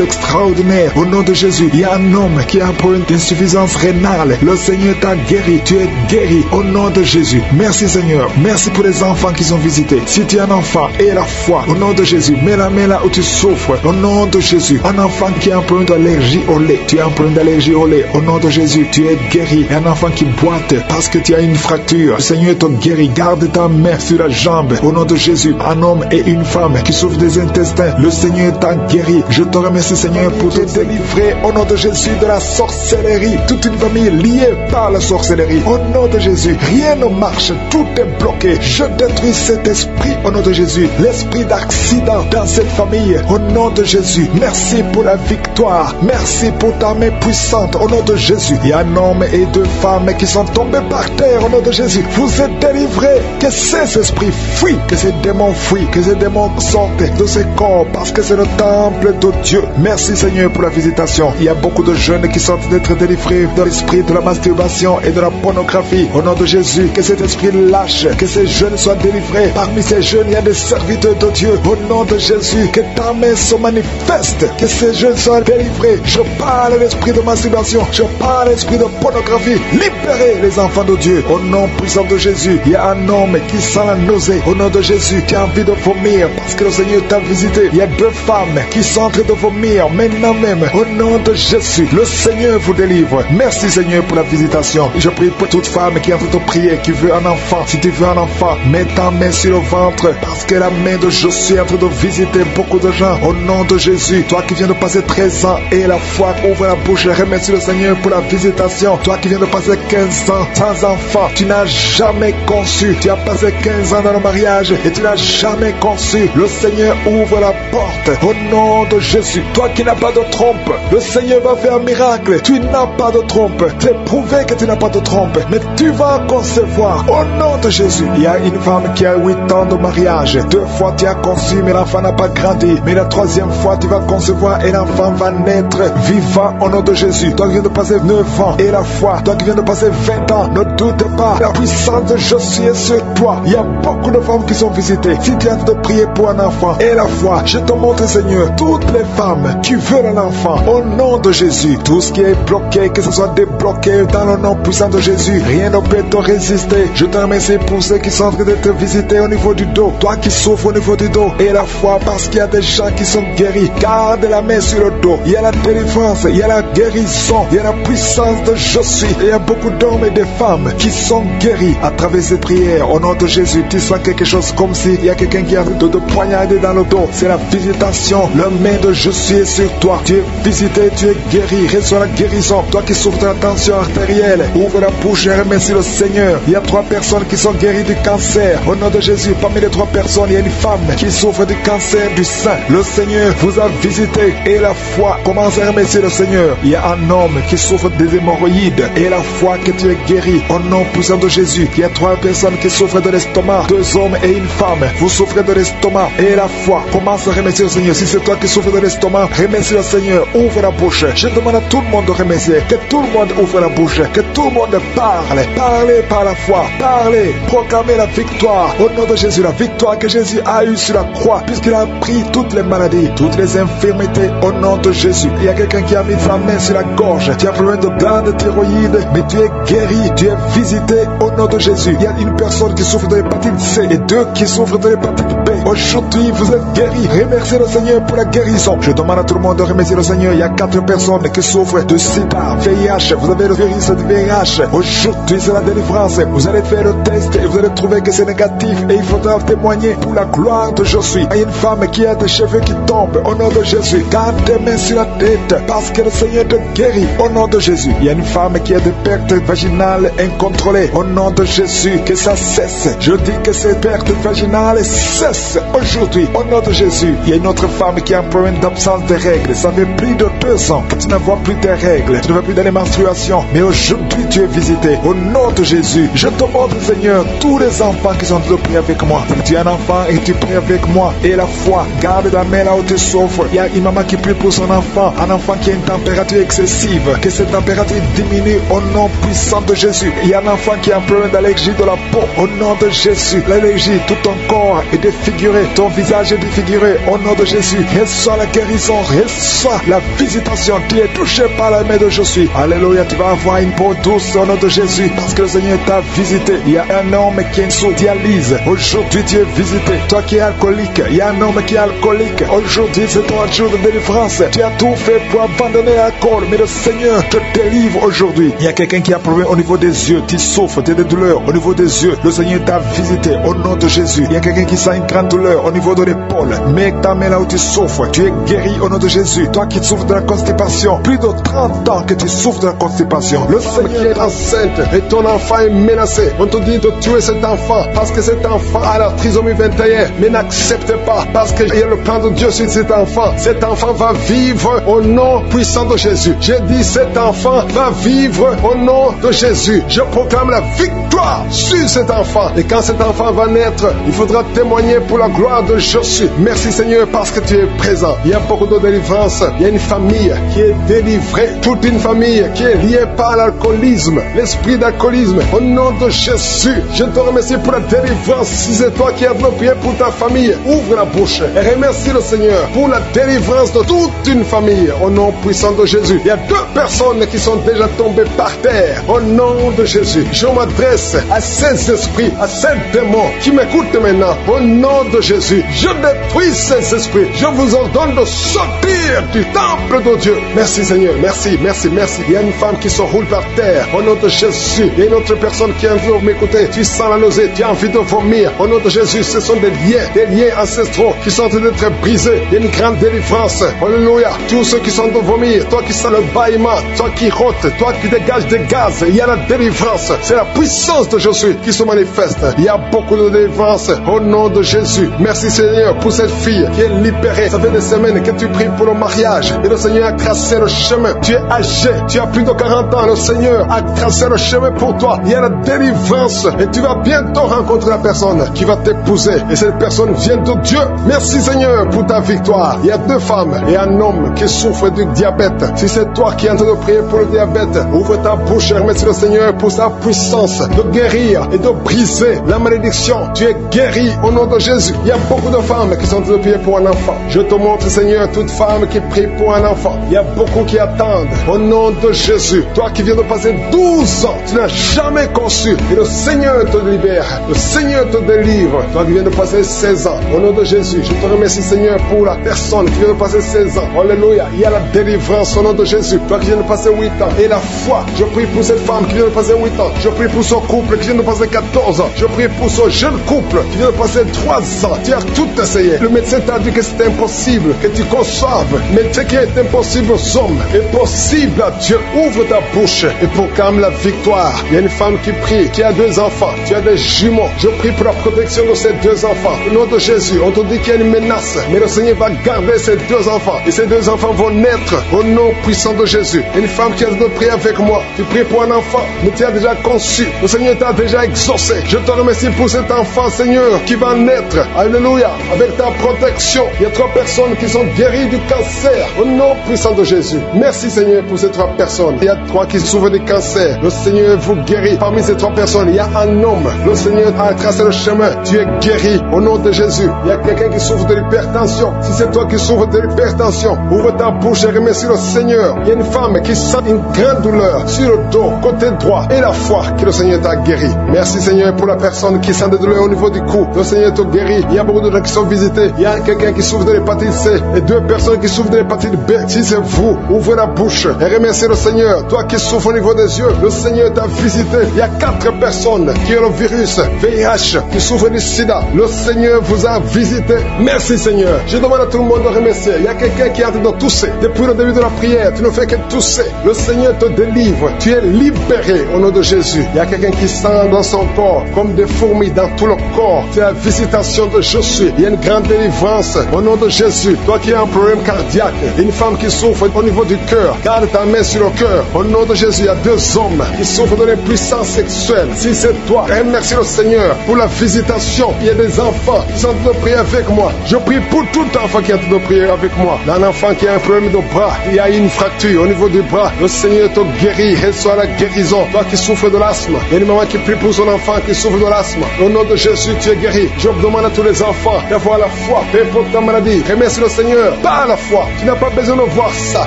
extraordinaire. Au nom de Jésus, il y a un homme qui a un problème d'insuffisance rénale. Le Seigneur t'a guéri. Tu es guéri au nom de Jésus. Merci Seigneur. Merci pour les enfants qui sont visités. Si tu es un enfant, aie la foi. Au nom de Jésus, mets la main là où tu souffres. Au nom de Jésus, un enfant qui a un problème d'allergie au lait. Tu as un problème d'allergie au lait. Au nom de Jésus, tu es guéri. Un enfant qui boite parce que tu as une fracture. Le Seigneur te guérit. Garde ta main sur la jambe. Au nom de Jésus, un homme et une femme qui souffrent des intestins. Le Seigneur t'a guéri. Je te remercie Seigneur pour te délivrer au nom de Jésus de la sorcellerie. Toute une famille liée par la sorcellerie. Au nom de Jésus, rien ne marche. Tout est bloqué. Je détruis cet esprit au nom de Jésus. L'esprit d'accident dans cette famille. Au nom de Jésus. Merci pour la victoire. Merci pour ta main puissante. Au nom de Jésus. Il y a un homme et deux femmes qui sont tombés par terre au nom de Jésus. Vous êtes délivrés. Que ces esprits fuient, que ces démons fuient, que ces démons sortent de ces corps parce que c'est le temple de Dieu. Merci Seigneur pour la visitation. Il y a beaucoup de jeunes qui sont en train d'être délivrés de l'esprit de la masturbation et de la pornographie. Au nom de Jésus, que cet esprit lâche, que ces jeunes soient délivrés. Parmi ces jeunes, il y a des serviteurs de Dieu. Au nom de Jésus, que ta main se manifeste, que ces jeunes soient délivrés. Je parle à l'esprit de masturbation, je parle à l'esprit de pornographie. Libérez les enfants de Dieu. Au nom puissant de Jésus, il y a un homme qui sent la nausée. Au nom de Jésus, qui a envie de vomir parce que le Seigneur t'a visité. Il y a deux femmes qui sont en train de vomir maintenant même. Au nom de Jésus, le Seigneur vous délivre. Merci Seigneur pour la visitation. Je prie pour toute femme qui est en train de prier, qui veut un enfant. Si tu veux un enfant, mets ta main sur le ventre parce que la main de Josué est en train de visiter beaucoup de gens. Au nom de Jésus, toi qui viens de passer 13 ans et la foi, ouvre la bouche et remercie le Seigneur pour la visitation. Toi qui viens de passer 15 ans sans enfant, tu n'as jamais conçu. Tu as passé 15 ans dans le mariage et tu n'as jamais conçu. Le Seigneur ouvre la porte au nom de Jésus. Toi qui n'as pas de trompe, le Seigneur va faire un miracle. Tu n'as pas de trompe. C'est prouvé que tu n'as pas de trompe, mais tu vas concevoir au nom de Jésus. Il y a une femme qui a 8 ans de mariage. 2 fois tu as conçu, mais l'enfant n'a pas grandi. Mais la 3e fois tu vas concevoir et l'enfant va naître vivant au nom de Jésus. Toi qui viens de passer 9 ans et la foi, toi qui viens de passer 20 ans, ne doute pas. La puissance de Jésus est sur toi. Il y a beaucoup de femmes qui sont visitées. Si tu es en train de prier pour un enfant et la foi, je te montre Seigneur, toutes les femmes qui veulent un enfant, au nom de Jésus, tout ce qui est bloqué, que ce soit débloqué dans le nom puissant de Jésus, rien ne peut te résister. Je te remercie pour ceux qui sont en train de te visiter au niveau du dos, toi qui souffres au niveau du dos, et la foi parce qu'il y a des gens qui sont guéris. Garde la main sur le dos, il y a la délivrance, il y a la guérison, il y a la puissance de Jésus. Il y a beaucoup d'hommes et de femmes qui sont guéris à travers ces prières. Au nom de Jésus, tu sens quelque chose comme s'il y a quelqu'un qui a de poignarder dans le dos. C'est la visitation. La main de Jésus est sur toi. Tu es visité, tu es guéri. Reçois la guérison. Toi qui souffres de la tension artérielle, ouvre la bouche et remercie le Seigneur. Il y a 3 personnes qui sont guéries du cancer. Au nom de Jésus, parmi les 3 personnes, il y a une femme qui souffre du cancer du sein. Le Seigneur vous a visité et la foi. Commence à remercier le Seigneur. Il y a un homme qui souffre des hémorroïdes et la foi que tu es guéri. Au nom puissant de Jésus, il y a 3 personnes qui souffrent de l'estomac. 2 hommes et une femme. Vous souffrez de l'estomac et la foi. Commence à remercier le Seigneur. Si c'est toi qui souffres de l'estomac, remercie le Seigneur. Ouvre la bouche. Je demande à tout le monde de remercier. Que tout le monde ouvre la bouche. Que tout le monde parle. Parlez par la foi. Parlez. Proclamez la victoire. Au nom de Jésus, la victoire que Jésus a eue sur la croix, puisqu'il a pris toutes les maladies, toutes les infirmités. Au nom de Jésus. Il y a quelqu'un qui a mis sa main sur la gorge. Tu as problème de glande thyroïde, mais tu es guéri. Tu es visité au nom de Jésus. Il y a une personne qui souffre de l'hépatite C et 2 qui souffrent de l'hépatite B. Aujourd'hui, vous êtes guéris. Remerciez le Seigneur pour la guérison. Je demande à tout le monde de remercier le Seigneur. Il y a 4 personnes qui souffrent de sida, VIH. Vous avez le virus de VIH. Aujourd'hui, c'est la délivrance. Vous allez faire le test et vous allez trouver que c'est négatif et il faudra témoigner pour la gloire de Jésus. Il y a une femme qui a des cheveux qui tombent au nom de Jésus. Garde tes mains sur la tête parce que le Seigneur te guérit au nom de Jésus. Il y a une femme qui a des pertes vaginales incontrôlées au nom de Jésus. Que ça cesse. Je dis que ces pertes vaginales cessent aujourd'hui au nom de Jésus. Il y a une autre femme qui a un problème d'absence de règles. Ça fait plus de 2 ans que tu ne vois plus tes règles. Tu ne vois plus dans les menstruations. Mais aujourd'hui, tu es visité au nom de Jésus. Je te montre, Seigneur, tous les enfants qui sont de prier avec moi. Si tu es un enfant et tu pries avec moi, et la foi, garde la main là où tu souffres. Il y a une maman qui prie pour son enfant, un enfant qui a une température excessive, que cette température diminue au nom puissant de Jésus. Il y a un enfant qui a un problème d'allergie de la peau, au nom de Jésus. L'allergie, tout ton corps est défiguré, ton visage est défiguré, au nom de Jésus. Reçois la guérison, reçois la visitation. Tu es touché par la main de Jésus. Alléluia, tu vas avoir une peau douce au nom de Jésus, parce que le Seigneur t'a visité. Il y a un homme qui est sous dialyse. Aujourd'hui, tu es visité. Toi qui es alcoolique, il y a un homme qui est alcoolique. Aujourd'hui, c'est ton jour de délivrance. Tu as tout fait pour abandonner l'alcool, mais le Seigneur te délivre aujourd'hui. Il y a quelqu'un qui a un problème au niveau des yeux. Tu souffres, tu as des douleurs au niveau des yeux. Le Seigneur t'a visité au nom de Jésus. Il y a quelqu'un qui sent une grande douleur au niveau de l'épaule. Mets ta main là où tu souffres. Tu es guéri au nom de Jésus. Toi qui souffres de la constipation, plus de 30 ans que tu souffres de la constipation. Le Seigneur est enceinte et ton enfant est menacé. On te dit de tuer cet enfant parce que cet enfant a la trisomie 21. Mais n'accepte pas parce qu'il y a le plan de Dieu sur cet enfant. Cet enfant va vivre au nom puissant de Jésus. J'ai dit cet enfant va vivre au nom de Jésus. Je proclame la victoire sur cet enfant. Et quand cet enfant va naître, il faudra témoigner pour la gloire de Jésus. Merci Seigneur parce que tu es présent. Il y a beaucoup de délivrance. Il y a une famille qui est délivrée. Toute une famille qui est liée par l'alcoolisme, l'esprit d'alcoolisme. Au nom de Jésus, je te remercie pour la délivrance. Si c'est toi qui as prié pour ta famille, ouvre la bouche et remercie le Seigneur pour la délivrance de toute une famille. Au nom puissant de Jésus. Il y a 2 personnes qui sont déjà tombées par terre. Au nom de Jésus, je m'adresse à ces esprits, à ces démons qui m'écoutent maintenant. Au nom de Jésus, je détruis ces esprits. Je vous ordonne de sortir du temple de Dieu. Merci Seigneur, merci, merci, merci. Il y a une femme qui se roule par terre. Au nom de Jésus, il y a une autre personne qui a envie de m'écouter. Tu sens la nausée, tu as envie de vomir. Au nom de Jésus, ce sont des liens ancestraux qui sont en train d'être brisés. Il y a une grande délivrance. Alléluia. Tous ceux qui sont de vomir, toi qui sens le bâillement, toi qui rote, toi qui dégages des gaz, il y a la délivrance. C'est la puissance de Jésus qui se manifeste. Il y a beaucoup de délivrance au nom de Jésus. Merci Seigneur pour cette fille qui est libérée. Ça fait des semaines que tu pries pour le mariage et le Seigneur a tracé le chemin. Tu es âgé, tu as plus de 40 ans. Le Seigneur a tracé le chemin pour toi. Il y a la délivrance et tu vas bientôt rencontrer la personne qui va t'épouser. Et cette personne vient de Dieu. Merci Seigneur pour ta victoire. Il y a 2 femmes et un homme qui souffre du diabète. Si c'est toi qui es en train de prier pour le diabète, ouvre ta bouche et remercie le Seigneur pour sa puissance de guérir et de briser la malédiction. Tu es guéri au nom de Jésus. Il y a beaucoup de femmes qui sont en train de prier pour un enfant. Je te montre Seigneur toute femme qui prie pour un enfant. Il y a beaucoup qui attendent au nom de Jésus. Toi qui viens de passer 12 ans, tu n'as jamais conçu et le Seigneur te libère. Le Seigneur te délivre. Toi qui viens de passer 16 ans, au nom de Jésus, je te remercie Seigneur pour la personne qui vient de passer 16 ans. Alléluia. Il y a la délivrance au nom de Jésus. Toi qui viens de passer 8 ans et la foi. Je prie pour cette femme qui vient de passer 8 ans. Je prie pour son couple qui vient de passer 14 ans. Je prie pour ce jeune couple qui vient de passer 3 ans. Tu as tout essayé. Le médecin t'a dit que c'était impossible que tu conçoives. Mais ce qui est impossible aux hommes est possible à Dieu. Ouvre ta bouche et proclame la victoire. Il y a une femme qui prie, qui a 2 enfants. Tu as des jumeaux. Je prie pour la protection de ces 2 enfants. Au nom de Jésus, on te dit qu'il y a une menace. Mais le Seigneur va garder ces 2 enfants. Et ces 2 enfants vont naître au nom puissant de Jésus. Une femme qui a de prier avec moi. Tu pries pour un enfant, mais tu as déjà conçu. Le Seigneur t'a déjà exaucé. Je te remercie pour cet enfant, Seigneur, qui va naître. Alléluia. Avec ta protection. Il y a 3 personnes qui sont guéries du cancer. Au nom puissant de Jésus. Merci, Seigneur, pour ces 3 personnes. Il y a 3 qui souffrent du cancer. Le Seigneur vous guérit. Parmi ces 3 personnes, il y a un homme. Le Seigneur a tracé le chemin. Tu es guéri. Au nom de Jésus. Il y a quelqu'un qui souffre de l'hypertension. Si c'est toi qui souffres de l'hypertension, ouvre ta bouche et remercie le Seigneur. Il y a une femme qui sent une grande douleur sur le dos, côté droit, et la foi que le Seigneur t'a guéri. Merci Seigneur pour la personne qui sent des douleurs au niveau du cou. Le Seigneur te guérit. Il y a beaucoup de gens qui sont visités. Il y a quelqu'un qui souffre de l'hépatite C et 2 personnes qui souffrent de l'hépatite B. Si c'est vous, ouvrez la bouche et remerciez le Seigneur. Toi qui souffres au niveau des yeux, le Seigneur t'a visité. Il y a 4 personnes qui ont le virus VIH, qui souffrent du sida. Le Seigneur vous a visité. Merci Seigneur. Je demande à tout le monde de remercier. Il y a quelqu'un qui est en train de tousser. Depuis le début de la prière, tu ne fais que tousser. Le Seigneur te délivre. Tu es libéré au nom de Jésus. Il y a quelqu'un qui sent dans son corps comme des fourmis dans tout le corps. C'est la visitation de Jésus. Il y a une grande délivrance au nom de Jésus. Toi qui as un problème cardiaque, une femme qui souffre au niveau du cœur, garde ta main sur le cœur. Au nom de Jésus, il y a 2 hommes qui souffrent de l'impuissance sexuelle. Si c'est toi, remercie le Seigneur pour la visitation. Il y a des enfants qui sont en train de prier avec moi. Je prie pour tout enfant qui est en train de prier avec moi. Un enfant qui a un problème de bras, il y a une fracture au niveau du bras. Le Seigneur te guérit, reçoit la guérison. Toi qui souffres de l'asthme, il y a une maman qui prie pour son enfant qui souffre de l'asthme. Au nom de Jésus, tu es guéri. Je demande à tous les enfants d'avoir la foi, peu importe ta maladie. Remercie le Seigneur par la foi. Tu n'as pas besoin de voir ça.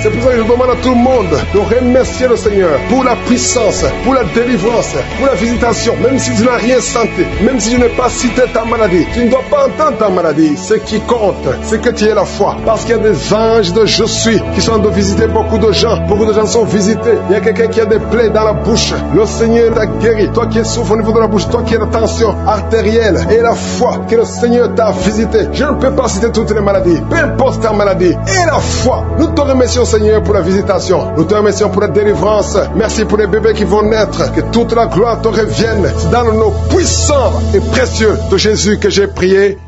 C'est pour ça que je demande à tout le monde de remercier le Seigneur pour la puissance, pour la délivrance, pour la visitation. Même si tu n'as rien senti, même si je n'ai pas cité ta maladie, tu ne dois pas entendre ta maladie. Ce qui compte, c'est que tu aies la foi. Parce qu'il y a des anges de Je suis qui sont en train de visiter beaucoup de gens. Beaucoup de gens sont visités. Il y a quelqu'un qui a des plaies dans la bouche. Le Seigneur t'a guéri. Toi qui souffres au niveau de la bouche, toi qui as la tension artérielle et la foi que le Seigneur t'a visité. Je ne peux pas citer toutes les maladies. Peu importe ta maladie. Et la foi. Nous te remercions, Seigneur, pour la visitation. Nous te remercions pour la délivrance. Merci pour les bébés qui vont naître. Que toute la gloire te revienne. C'est dans le nom puissant et précieux de Jésus que j'ai prié.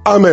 Amen.